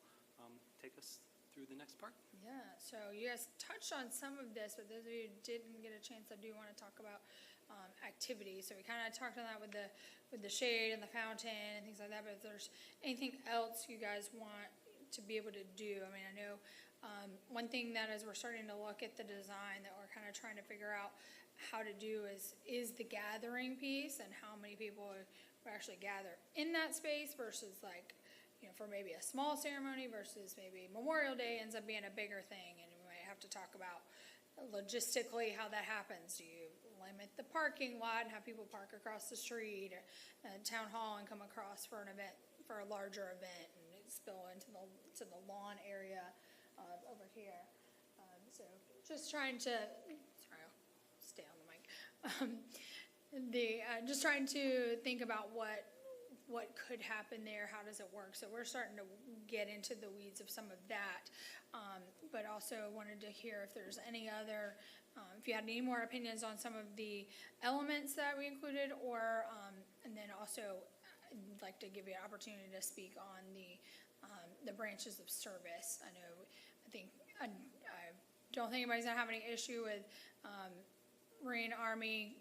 Take us through the next part. Yeah, so you guys touched on some of this, but those of you who didn't get a chance, I do want to talk about activities. So we kind of talked on that with the shade and the fountain and things like that, but if there's anything else you guys want to be able to do, I mean, I know one thing that as we're starting to look at the design that we're kind of trying to figure out how to do is the gathering piece and how many people would actually gather in that space versus like, for maybe a small ceremony versus maybe Memorial Day ends up being a bigger thing, and we might have to talk about logistically how that happens. Do you limit the parking lot and have people park across the street or town hall and come across for an event, for a larger event, and spill into the lawn area over here? So just trying to, sorry, I'll stay on the mic. Just trying to think about what could happen there, how does it work? So we're starting to get into the weeds of some of that, but also wanted to hear if there's any other, if you had any more opinions on some of the elements that we included, or, and then also I'd like to give you an opportunity to speak on the branches of service. I don't think anybody's gonna have any issue with Marine, Army,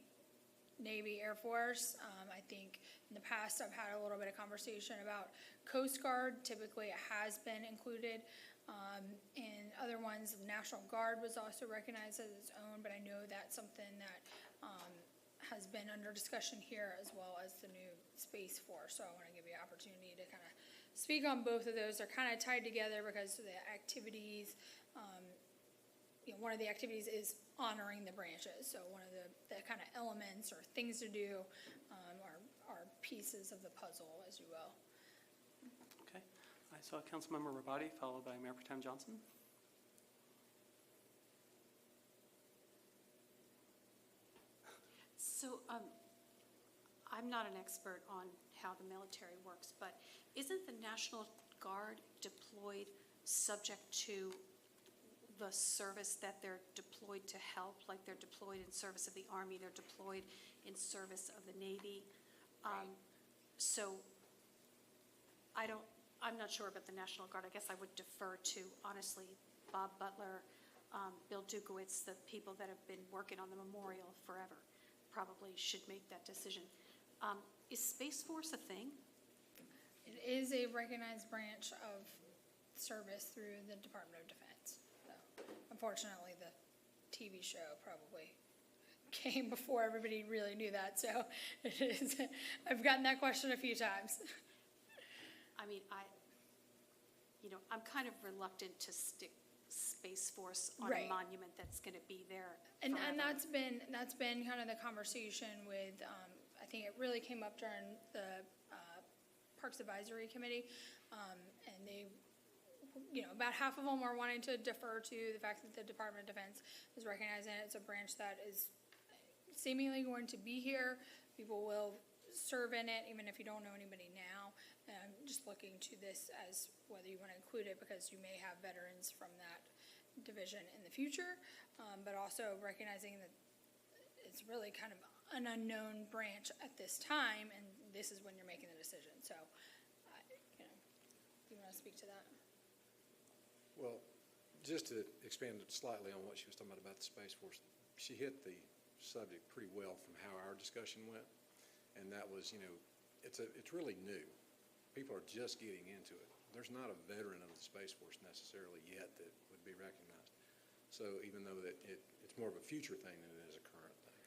Navy, Air Force. I think in the past I've had a little bit of conversation about Coast Guard. Typically it has been included. In other ones, the National Guard was also recognized as its own, but I know that's something that has been under discussion here, as well as the new Space Force. So I want to give you an opportunity to kind of speak on both of those. They're kind of tied together because the activities, one of the activities is honoring the branches. So one of the kind of elements or things to do are pieces of the puzzle, as you will. Okay. I saw Councilmember Rabati, followed by Mayor Pro Tem Johnson. So I'm not an expert on how the military works, but isn't the National Guard deployed subject to the service that they're deployed to help? Like they're deployed in service of the Army, they're deployed in service of the Navy. So I'm not sure about the National Guard. I guess I would defer to, honestly, Bob Butler, Bill Dukowitz, the people that have been working on the memorial forever probably should make that decision. Is Space Force a thing? It is a recognized branch of service through the Department of Defense. So, unfortunately, the TV show probably came before everybody really knew that. So it is, I've gotten that question a few times. I mean, I'm kind of reluctant to stick Space Force on a monument that's going to be there And forever. that's been kind of the conversation with, I think it really came up during the Parks Advisory Committee, and they, about half of them are wanting to defer to the fact that the Department of Defense is recognizing it's a branch that is seemingly going to be here. People will serve in it, even if you don't know anybody now. And I'm just looking to this as whether you want to include it because you may have veterans from that division in the future, but also recognizing that it's really kind of an unknown branch at this time, and this is when you're making the decision. So, you want to speak to that? Well, just to expand slightly on what she was talking about the Space Force, she hit the subject pretty well from how our discussion went, and that was, it's really new. People are just getting into it. There's not a veteran of the Space Force necessarily yet that would be recognized. So even though that it's more of a future thing than it is a current thing.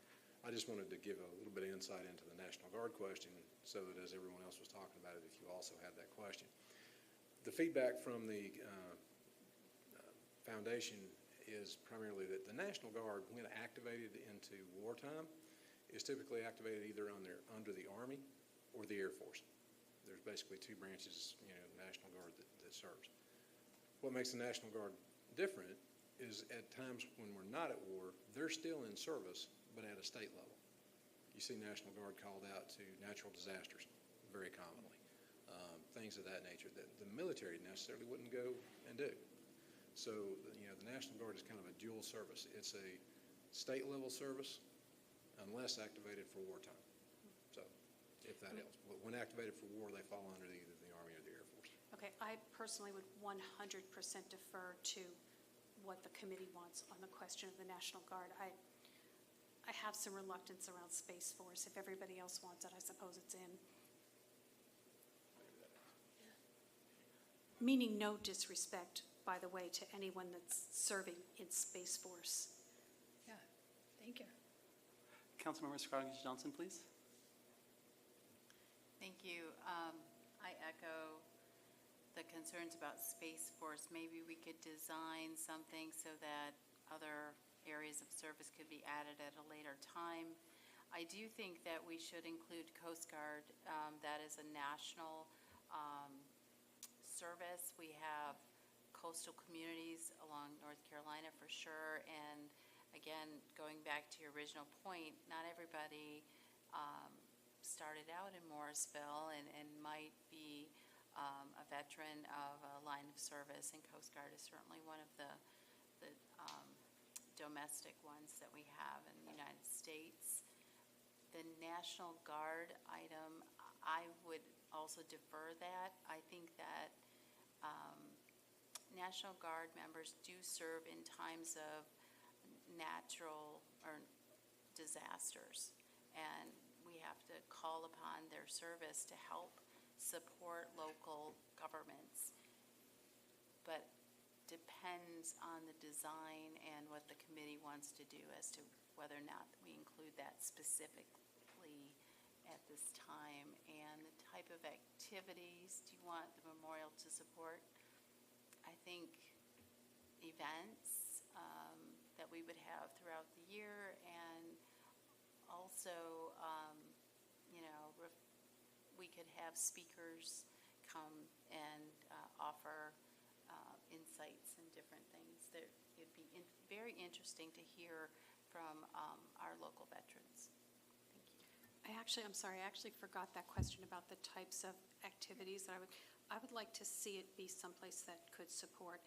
I just wanted to give a little bit of insight into the National Guard question so that as everyone else was talking about it, if you also had that question. The feedback from the foundation is primarily that the National Guard, when activated into wartime, is typically activated either under the Army or the Air Force. There's basically two branches, National Guard that serves. What makes the National Guard different is at times when we're not at war, they're still in service, but at a state level. You see National Guard called out to natural disasters very commonly, things of that nature that the military necessarily wouldn't go and do. So, the National Guard is kind of a dual service. It's a state level service unless activated for wartime. So, if that helps. But when activated for war, they fall under either the Army or the Air Force. Okay, I personally would 100% defer to what the committee wants on the question of the National Guard. I have some reluctance around Space Force. If everybody else wants it, I suppose it's in. Meaning no disrespect, by the way, to anyone that's serving in Space Force. Yeah, thank you. Councilmember Scroggins Johnson, please. Thank you. I echo the concerns about Space Force. Maybe we could design something so that other areas of service could be added at a later time. I do think that we should include Coast Guard. That is a national service. We have coastal communities along North Carolina for sure. And again, going back to your original point, not everybody started out in Morrisville and might be a veteran of a line of service, and Coast Guard is certainly one of the domestic ones that we have in the United States. The National Guard item, I would also defer that. I think that National Guard members do serve in times of natural or disasters, and we have to call upon their service to help support local governments. But depends on the design and what the committee wants to do as to whether or not we include that specifically at this time, and the type of activities do you want the memorial to support? I think events that we would have throughout the year, and also, we could have speakers come and offer insights and different things. It'd be very interesting to hear from our local veterans. Thank you. I'm sorry, I actually forgot that question about the types of activities that I would like to see it be someplace that could support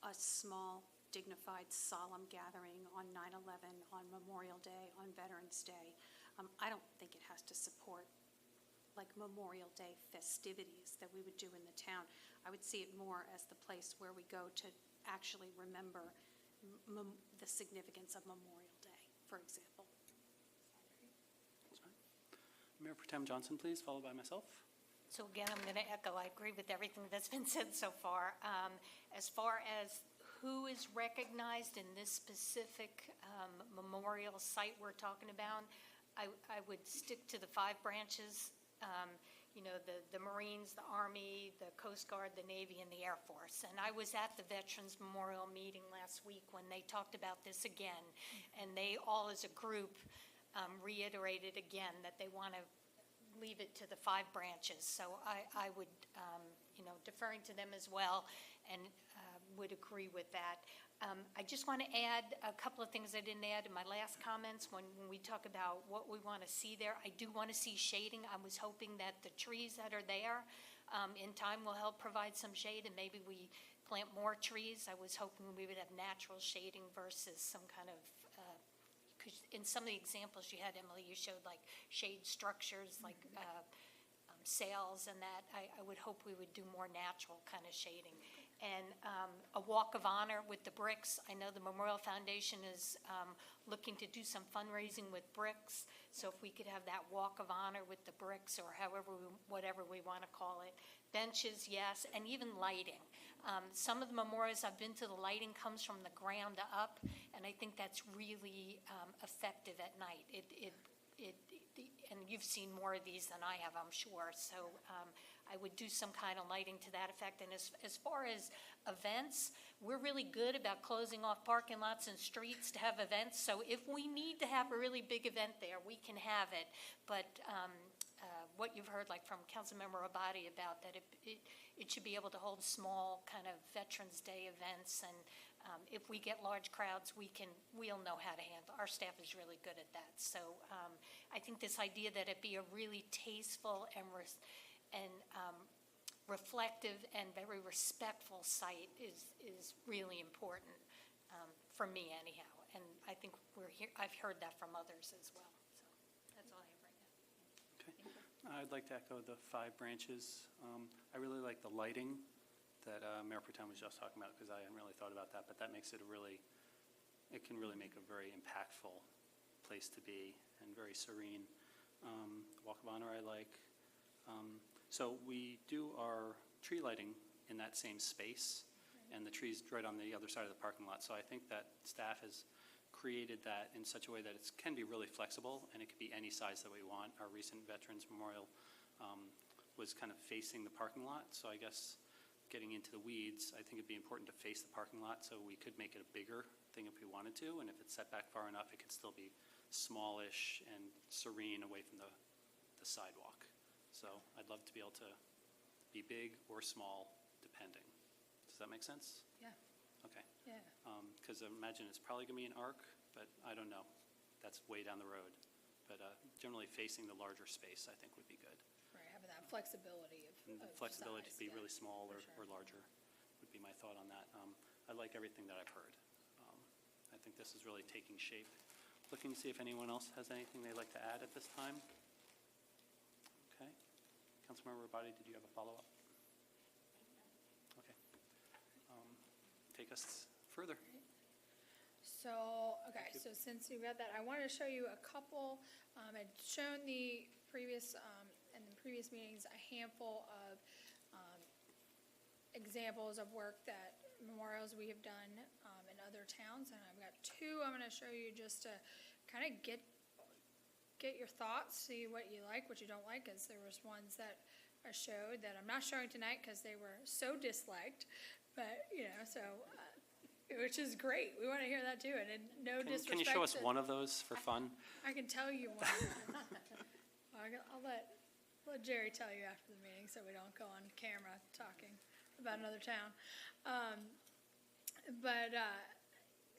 a small, dignified, solemn gathering on 9/11, on Memorial Day, on Veterans Day. I don't think it has to support like Memorial Day festivities that we would do in the town. I would see it more as the place where we go to actually remember the significance of Memorial Day, for example. Mayor Pro Tem Johnson, please, followed by myself. So again, I'm going to echo, I agree with everything that's been said so far. As far as who is recognized in this specific memorial site we're talking about, I would stick to the 5 branches. The Marines, the Army, the Coast Guard, the Navy, and the Air Force. And I was at the Veterans Memorial meeting last week when they talked about this again, and they all as a group reiterated again that they want to leave it to the 5 branches. So I would, deferring to them as well, and would agree with that. I just want to add a couple of things I didn't add in my last comments. When we talk about what we want to see there, I do want to see shading. I was hoping that the trees that are there in time will help provide some shade, and maybe we plant more trees. I was hoping we would have natural shading versus some kind of, because in some of the examples you had, Emily, you showed like shade structures, like sails and that. I would hope we would do more natural kind of shading. And a walk of honor with the bricks. I know the Memorial Foundation is looking to do some fundraising with bricks. So if we could have that walk of honor with the bricks, or whatever we want to call it. Benches, yes, and even lighting. Some of the memorials I've been to, the lighting comes from the ground up, and I think that's really effective at night. And you've seen more of these than I have, I'm sure. So I would do some kind of lighting to that effect. And as far as events, we're really good about closing off parking lots and streets to have events. So if we need to have a really big event there, we can have it. But what you've heard, like from Councilmember Abadi, about that it should be able to hold small kind of Veterans Day events. And if we get large crowds, we'll know how to handle. Our staff is really good at that. So I think this idea that it be a really tasteful and reflective and very respectful site is really important for me anyhow. And I think I've heard that from others as well. So that's all I have right now. Okay. I'd like to echo the 5 branches. I really like the lighting that Mayor Pro Tem was just talking about, because I hadn't really thought about that, but that makes it it can really make a very impactful place to be and very serene. Walk of Honor I like. So we do our tree lighting in that same space, and the tree's right on the other side of the parking lot. So I think that staff has created that in such a way that it can be really flexible, and it could be any size that we want. Our recent Veterans Memorial was kind of facing the parking lot, so I guess getting into the weeds, I think it'd be important to face the parking lot, so we could make it a bigger thing if we wanted to, and if it's set back far enough, it could still be smallish and serene away from the sidewalk. So I'd love to be able to be big or small, depending. Does that make sense? Yeah. Okay. Yeah. Because I imagine it's probably going to be an arc, but I don't know. That's way down the road. But generally facing the larger space, I think, would be good. Right, having that flexibility of Flexibility size, to be yeah, really small or sure. larger would be my thought on that. I like everything that I've heard. I think this is really taking shape. Looking to see if anyone else has anything they'd like to add at this time. Okay. Councilmember Abadi, did you have a follow-up? Okay. Take us further. So, okay, so since you got that, I wanted to show you a couple, I'd shown the previous, in the previous meetings, a handful of examples of work that memorials we have done in other towns, and I've got 2 I'm going to show you just to kind of get get your thoughts, see what you like, what you don't like, because there was ones that I showed that I'm not showing tonight because they were so disliked, but, so, which is great. We want to hear that too, and no disrespect. Can you show us one of those for fun? I can tell you one. I'll let Jerry tell you after the meeting so we don't go on camera talking about another town.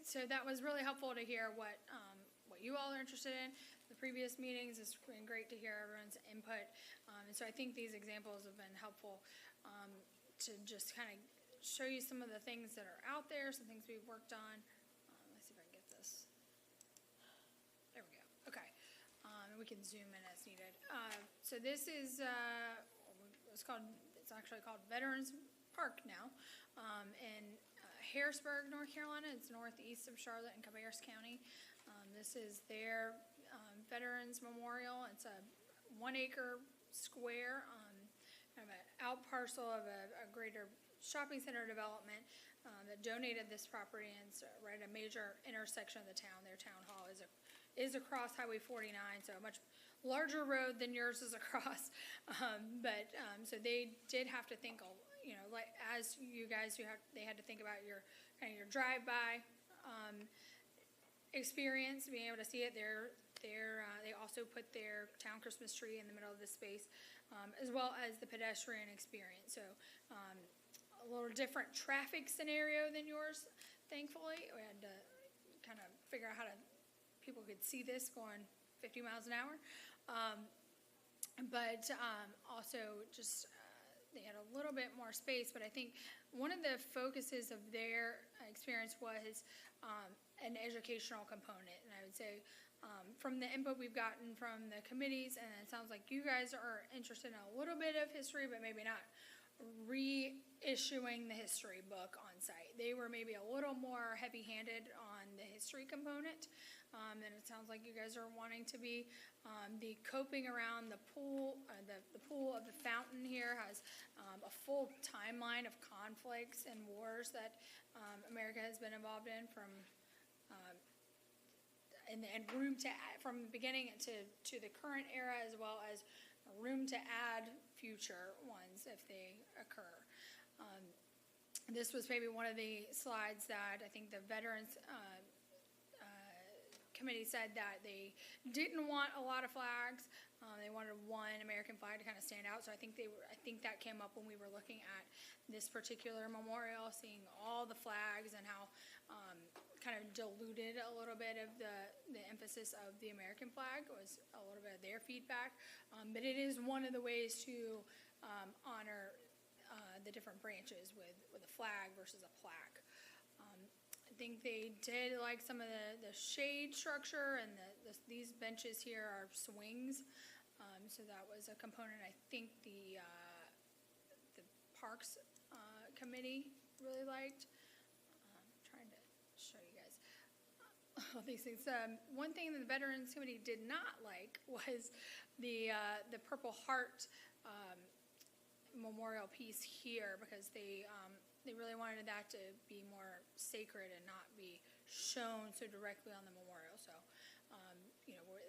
So that was really helpful to hear what you all are interested in. The previous meetings, it's been great to hear everyone's input. And so I think these examples have been helpful to just kind of show you some of the things that are out there, some things we've worked on. Let's see if I can get this. There we go. Okay. We can zoom in as needed. So this is, it's actually called Veterans Park now, in Harrisburg, North Carolina. It's northeast of Charlotte in Cabarrus County. This is their Veterans Memorial. It's a 1 acre square, kind of an out parcel of a greater shopping center development that donated this property, and it's right at a major intersection of the town. Their town hall is across Highway 49, so a much larger road than yours is across. So they did have to think, like as you guys, they had to think about your kind of your drive-by experience, being able to see it. They also put their town Christmas tree in the middle of the space, as well as the pedestrian experience. So a little different traffic scenario than yours, thankfully. We had to kind of figure out how people could see this going 50 miles an hour. Also just they had a little bit more space, but I think one of the focuses of their experience was an educational component. And I would say from the input we've gotten from the committees, and it sounds like you guys are interested in a little bit of history, but maybe not reissuing the history book on site. They were maybe a little more heavy-handed on the history component, and it sounds like you guys are wanting to be. The coping around the pool, the pool of the fountain here has a full timeline of conflicts and wars that America has been involved in and room to add, from the beginning to the current era, as well as room to add future ones if they occur. This was maybe one of the slides that I think the Veterans Committee said that they didn't want a lot of flags. They wanted one American flag to kind of stand out. So I think that came up when we were looking at this particular memorial, seeing all the flags and how kind of diluted a little bit of the emphasis of the American flag was a little bit of their feedback. But it is one of the ways to honor the different branches with a flag versus a plaque. I think they did like some of the shade structure, and these benches here are swings. So that was a component I think the Parks Committee really liked. Trying to show you guys all these things. One thing that the Veterans Committee did not like was the Purple Heart memorial piece here, because they really wanted that to be more sacred and not be shown so directly on the memorial. So,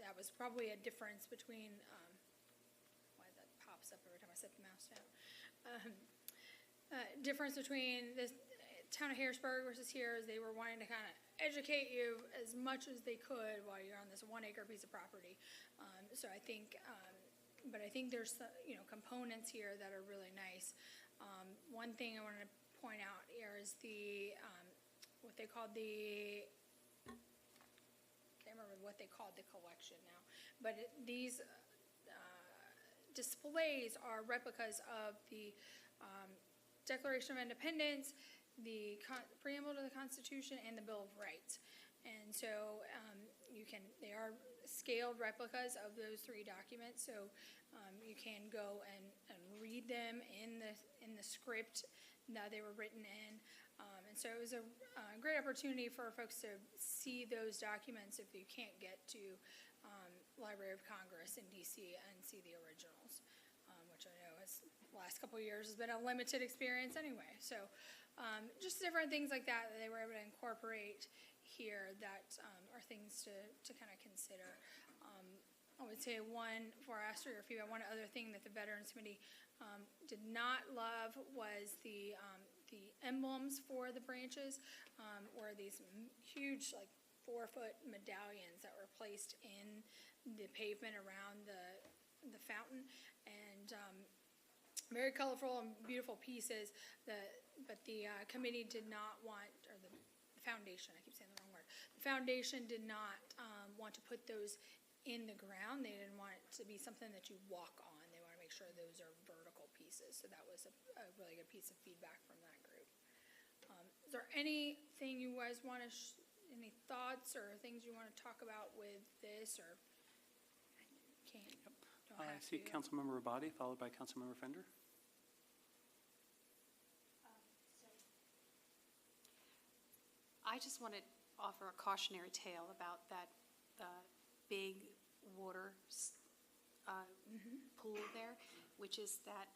that was probably a difference between, why that pops up every time I set the mouse down. Difference between this town of Harrisburg versus here is they were wanting to kind of educate you as much as they could while you're on this 1 acre piece of property. So I think, but I think there's components here that are really nice. One thing I wanted to point out here is what they called the, I can't remember what they called the collection now, but these displays are replicas of the Declaration of Independence, the preamble to the Constitution, and the Bill of Rights. And so they are scaled replicas of those 3 documents, so you can go and read them in the script that they were written in. And so it was a great opportunity for folks to see those documents if you can't get to Library of Congress in DC and see the originals, which I know the last couple of years has been a limited experience anyway. So just different things like that they were able to incorporate here that are things to kind of consider. I would say before I asked for your feedback, one other thing that the Veterans Committee did not love was the emblems for the branches, were these huge, like 4-foot medallions that were placed in the pavement around the fountain, and very colorful and beautiful pieces. But the committee did not want, or the foundation, I keep saying the wrong word. The foundation did not want to put those in the ground. They didn't want it to be something that you walk on. They want to make sure those are vertical pieces. So that was a really good piece of feedback from that group. Is there anything you guys want to, any thoughts or things you want to talk about with this, or can't? Don't I have see to. Councilmember Rabati, followed by Councilmember Fender. I just want to offer a cautionary tale about that big water pool there, which is that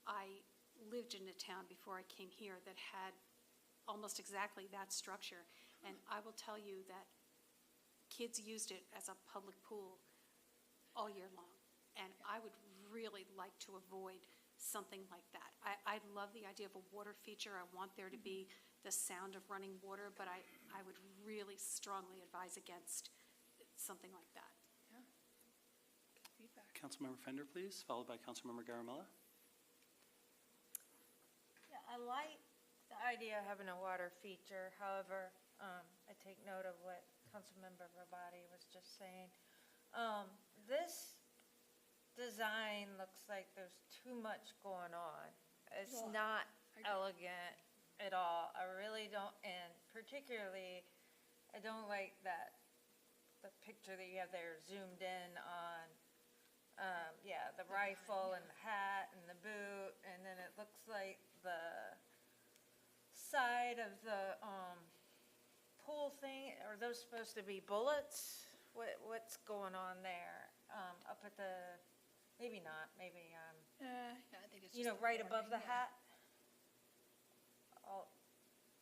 I lived in a town before I came here that had almost exactly that structure, and I will tell you that kids used it as a public pool all year long, and I would really like to avoid something like that. I love the idea of a water feature. I want there to be the sound of running water, but I would really strongly advise against something like that. Yeah. Good feedback. Councilmember Fender, please, followed by Councilmember Garamella. Yeah, I like the idea of having a water feature. However, I take note of what Councilmember Rabati was just saying. This design looks like there's too much going on. It's Well, not I agree. elegant at all. I really don't, and particularly, I don't like the picture that you have there zoomed in on, the rifle and the hat and the boot, and then it looks like the side of the pool thing. Are those supposed to be bullets? What's going on there? Up at the, maybe not, maybe, Yeah, I think it's you just know, right above the forming, yeah. hat? Oh,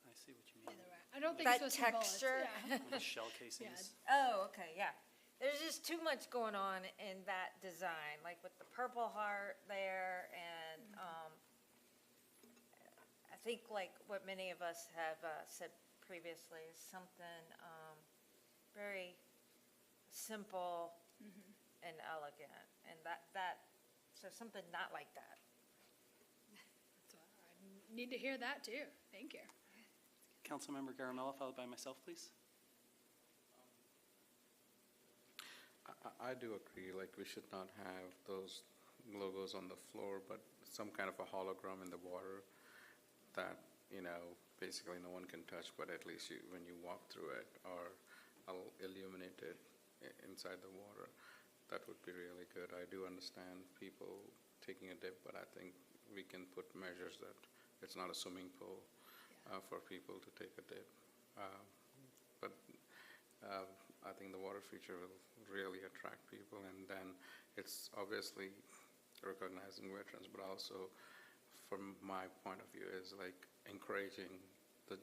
I see what you mean. Either way. I don't think That it's supposed to be bullets. texture? Yeah. With the shell casings. Oh, okay, yeah. There's just too much going on in that design, like with the Purple Heart there, and I think like what many of us have said previously is something very simple and elegant, and so something not like that. So I need to hear that too. Thank you. Councilmember Garamella, followed by myself, please. I do agree, like, we should not have those logos on the floor, but some kind of a hologram in the water that, basically no one can touch, but at least when you walk through it, or illuminated inside the water, that would be really good. I do understand people taking a dip, but I think we can put measures that it's not a swimming pool for people to take a dip. But I think the water feature will really attract people, and then it's obviously recognizing veterans, but also from my point of view is like encouraging the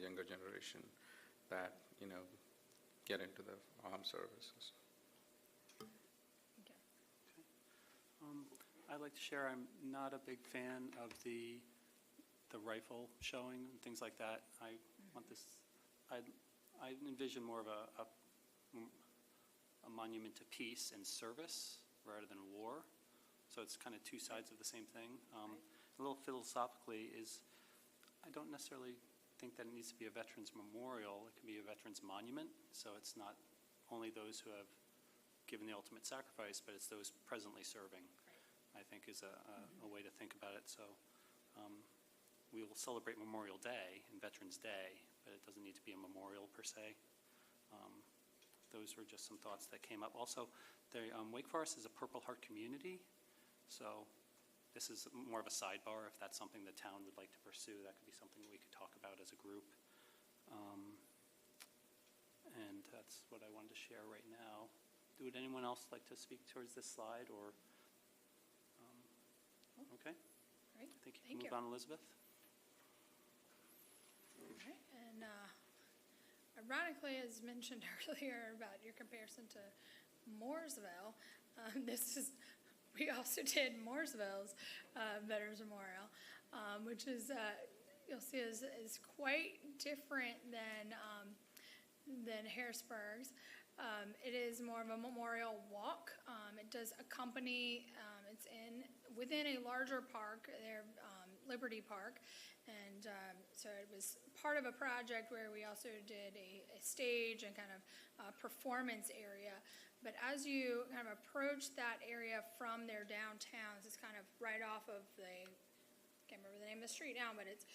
younger generation that, get into the armed services. I'd like to share, I'm not a big fan of the rifle showing and things like that. I want this, I envision more of a monument to peace and service rather than war. So it's kind of two sides of the same thing. A little philosophically is, I don't necessarily think that it needs to be a veterans memorial. It can be a veterans monument. So it's not only those who have given the ultimate sacrifice, but it's those presently serving, I think is a way to think about it. So we will celebrate Memorial Day and Veterans Day, but it doesn't need to be a memorial per se. Those were just some thoughts that came up. Also, Wake Forest is a Purple Heart community, so this is more of a sidebar. If that's something the town would like to pursue, that could be something we could talk about as a group. And that's what I wanted to share right now. Would anyone else like to speak towards this slide, or? Okay. Great. I think you Thank can move you. on, Elizabeth. All right, and I ironically, as mentioned earlier about your comparison to Morrisville, we also did Morrisville's Veterans Memorial, which is, you'll see is quite different than Harrisburg's. It is more of a memorial walk. It does accompany, it's within a larger park there, Liberty Park. And so it was part of a project where we also did a stage and kind of performance area. But as you kind of approach that area from their downtowns, it's kind of right off of I can't remember the name of the street now, but it's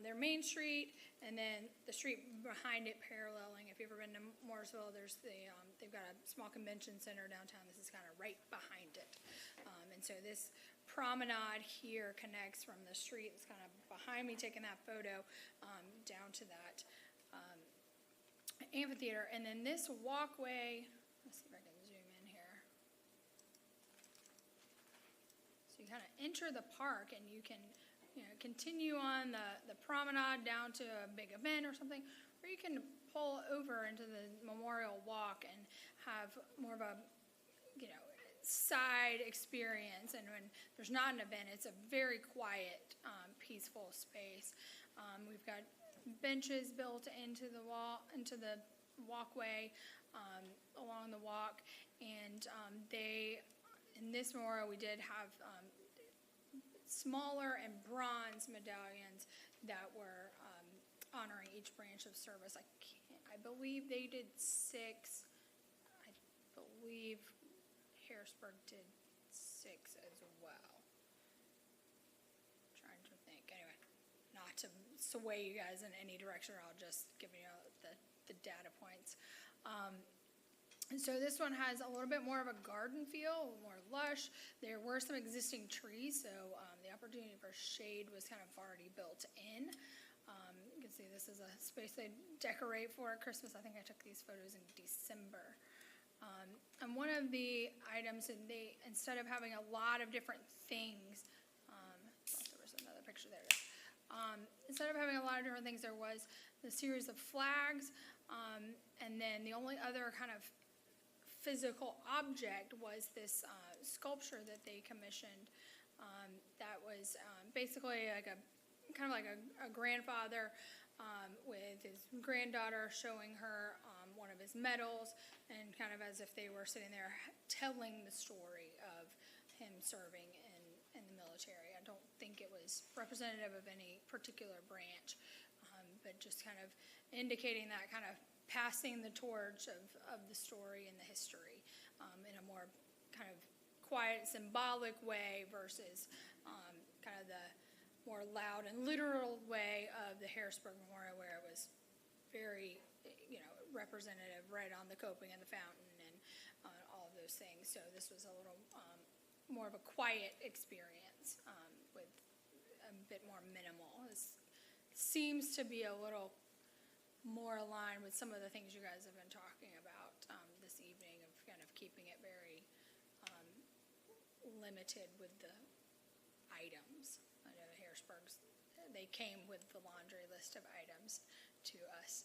their main street, and then the street behind it paralleling. If you've ever been to Morrisville, there's they've got a small convention center downtown. This is kind of right behind it. And so this promenade here connects from the street that's kind of behind me taking that photo down to that amphitheater. And then this walkway, let's see if I can zoom in here. So you kind of enter the park and you can continue on the promenade down to a big event or something, or you can pull over into the memorial walk and have more of a side experience. And when there's not an event, it's a very quiet, peaceful space. We've got benches built into the walkway along the walk, and in this memorial we did have smaller and bronze medallions that were honoring each branch of service. I believe they did 6. I believe Harrisburg did 6 as well. I'm trying to think. Anyway, not to sway you guys in any direction, I'll just give you the data points. And so this one has a little bit more of a garden feel, more lush. There were some existing trees, so the opportunity for shade was kind of already built in. You can see this is a space they decorate for at Christmas. I think I took these photos in December. And one of the items, instead of having a lot of different things, there was another picture there. Instead of having a lot of different things, there was the series of flags, and then the only other kind of physical object was this sculpture that they commissioned that was basically like a grandfather with his granddaughter showing her one of his medals, and kind of as if they were sitting there telling the story of him serving in the military. I don't think it was representative of any particular branch, but just kind of indicating that kind of passing the torch of the story and the history in a more kind of quiet, symbolic way versus kind of the more loud and literal way of the Harrisburg Memorial, where it was very, representative, right on the coping and the fountain and all of those things. So this was a little more of a quiet experience with a bit more minimal. This seems to be a little more aligned with some of the things you guys have been talking about this evening, of kind of keeping it very limited with the items. I know the Harrisburgs, they came with the laundry list of items to us.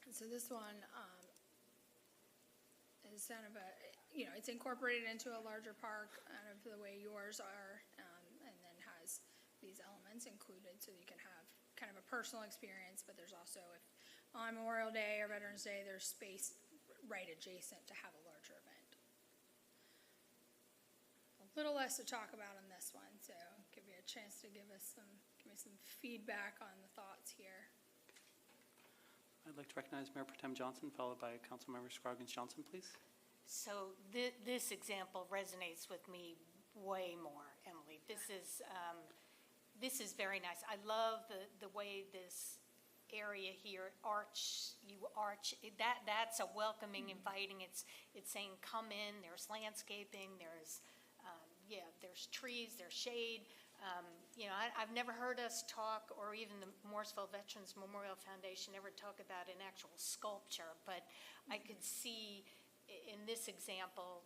So this one is kind of it's incorporated into a larger park, kind of the way yours are, and then has these elements included so you can have kind of a personal experience, but there's also, if on Memorial Day or Veterans Day, there's space right adjacent to have a larger event. A little less to talk about on this one, so I'll give you a chance to give me some feedback on the thoughts here. I'd like to recognize Mayor Pro Tem Johnson, followed by Councilmember Scroggins Johnson, please. So this example resonates with me way more, Emily. This is very nice. I love the way this area here that's a welcoming, inviting. It's saying come in. There's landscaping. There's trees. There's shade. I've never heard us talk, or even the Morrisville Veterans Memorial Foundation ever talk about an actual sculpture, but I could see in this example,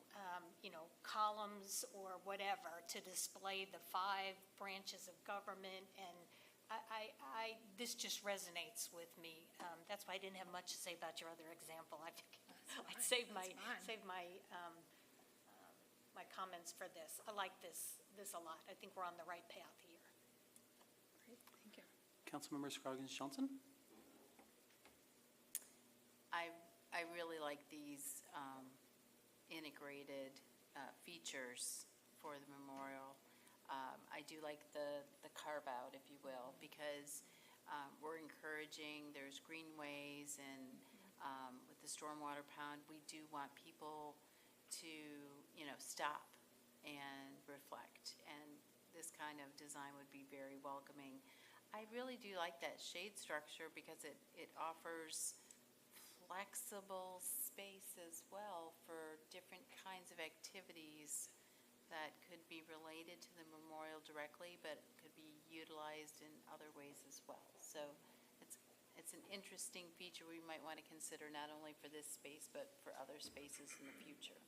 columns or whatever to display the 5 branches of government. And this just resonates with me. That's why I didn't have much to say about your other example. I think I'd save my my comments for this. I like this a lot. I think we're on the right path here. Great, thank you. Councilmember Scroggins Johnson? I really like these integrated features for the memorial. I do like the carve-out, if you will, because we're encouraging, there's greenways, and with the stormwater pond, we do want people to, stop and reflect, and this kind of design would be very welcoming. I really do like that shade structure because it offers flexible space as well for different kinds of activities that could be related to the memorial directly, but could be utilized in other ways as well. So it's an interesting feature we might want to consider not only for this space, but for other spaces in the future.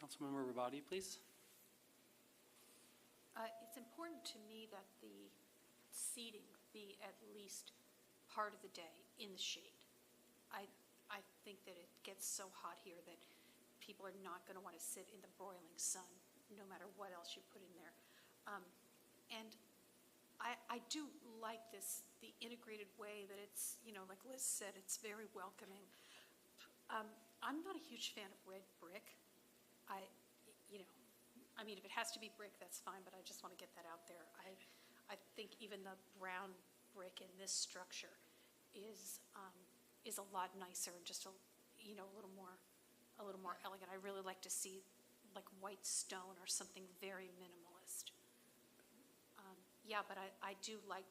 Councilmember Rabadi, please. It's important to me that the seating be at least part of the day in the shade. I think that it gets so hot here that people are not going to want to sit in the broiling sun, no matter what else you put in there. And I do like the integrated way that it's, like Liz said, it's very welcoming. I'm not a huge fan of red brick. If it has to be brick, that's fine, but I just want to get that out there. I think even the brown brick in this structure is a lot nicer and just a little more elegant. I really like to see like white stone or something very minimalist. But I do like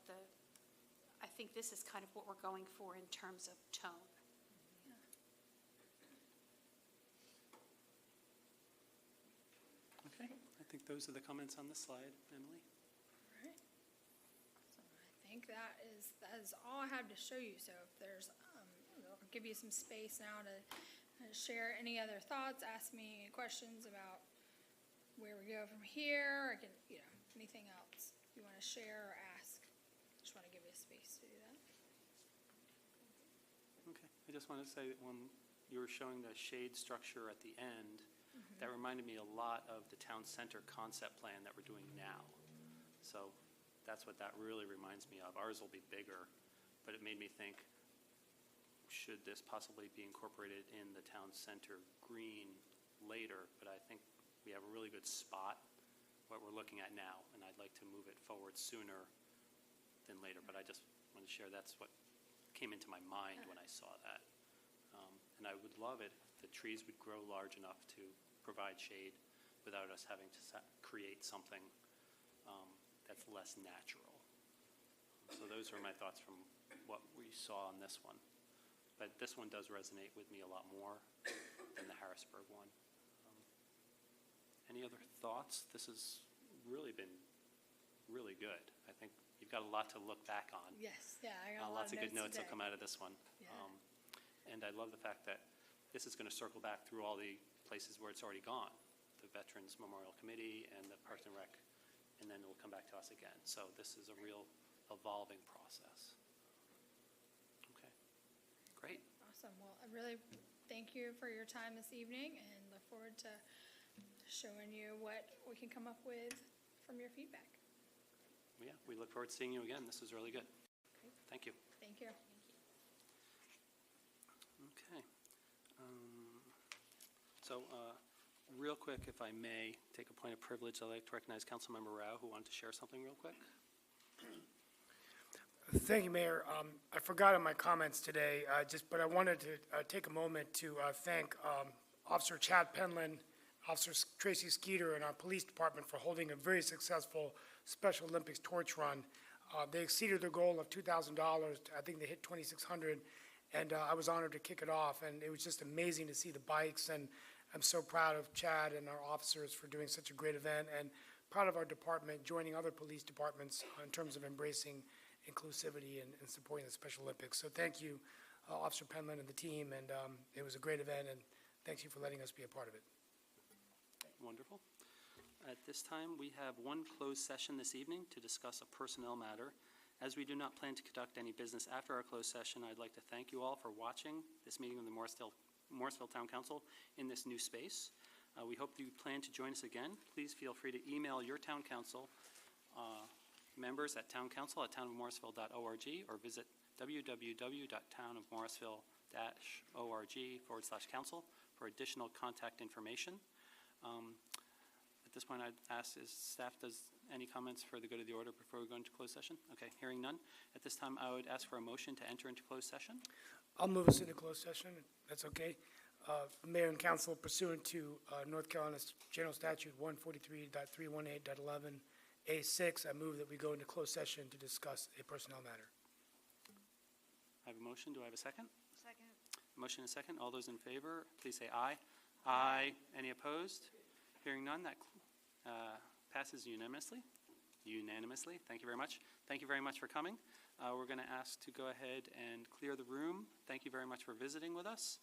I think this is kind of what we're going for in terms of tone. Okay, I think those are the comments on this slide. Emily? All right. So I think that is all I have to show you. So if there's, I'll give you some space now to share any other thoughts, ask me any questions about where we go from here, or anything else you want to share or ask. Just want to give you space to do that. Okay, I just want to say that when you were showing the shade structure at the end, that reminded me a lot of the town center concept plan that we're doing now. So that's what that really reminds me of. Ours will be bigger, but it made me think, should this possibly be incorporated in the town center green later? But I think we have a really good spot, what we're looking at now, and I'd like to move it forward sooner than later. But I just want to share that's what came into my mind when I saw that. And I would love it if the trees would grow large enough to provide shade without us having to create something that's less natural. So those are my thoughts from what we saw on this one. But this one does resonate with me a lot more than the Harrisburg one. Any other thoughts? This has really been really good. I think you've got a lot to look back on. Yes, yeah, I got Lots of good notes today. will come out of this one. Yeah. And I love the fact that this is going to circle back through all the places where it's already gone, the Veterans Memorial Committee and the Parks and Rec, and then it will come back to us again. So this is a real evolving process. Okay, great. Awesome. Well, I really thank you for your time this evening and look forward to showing you what we can come up with from your feedback. Yeah, we look forward to seeing you again. This was really good. Okay. Thank you. Thank you. Okay. So real quick, if I may, take a point of privilege. I'd like to recognize Councilmember Rao, who wanted to share something real quick. Thank you, Mayor. I forgot in my comments today, but I wanted to take a moment to thank Officer Chad Penland, Officer Tracy Skeeter, and our police department for holding a very successful Special Olympics torch run. They exceeded their goal of $2,000. I think they hit $2,600, and I was honored to kick it off. And it was just amazing to see the bikes, and I'm so proud of Chad and our officers for doing such a great event, and proud of our department joining other police departments in terms of embracing inclusivity and supporting the Special Olympics. So thank you, Officer Penland and the team, and it was a great event, and thank you for letting us be a part of it. Wonderful. At this time, we have one closed session this evening to discuss a personnel matter. As we do not plan to conduct any business after our closed session, I'd like to thank you all for watching this meeting of the Morrisville Town Council in this new space. We hope that you plan to join us again. Please feel free to email your town council members at towncouncil@townofmorrisville.org or visit www.townofmorrisville.org/council for additional contact information. At this point, I'd ask, is staff, does any comments for the good of the order before we go into closed session? Okay, hearing none. At this time, I would ask for a motion to enter into closed session. I'll move us into closed session, if that's okay. Mayor and council, pursuant to North Carolina's General Statute 143.318.11A6, I move that we go into closed session to discuss a personnel matter. I have a motion. Do I have a second? Second. Motion and a second. All those in favor, please say aye. Aye. Any opposed? Hearing none, that passes unanimously. Thank you very much. Thank you very much for coming. We're going to ask to go ahead and clear the room. Thank you very much for visiting with us.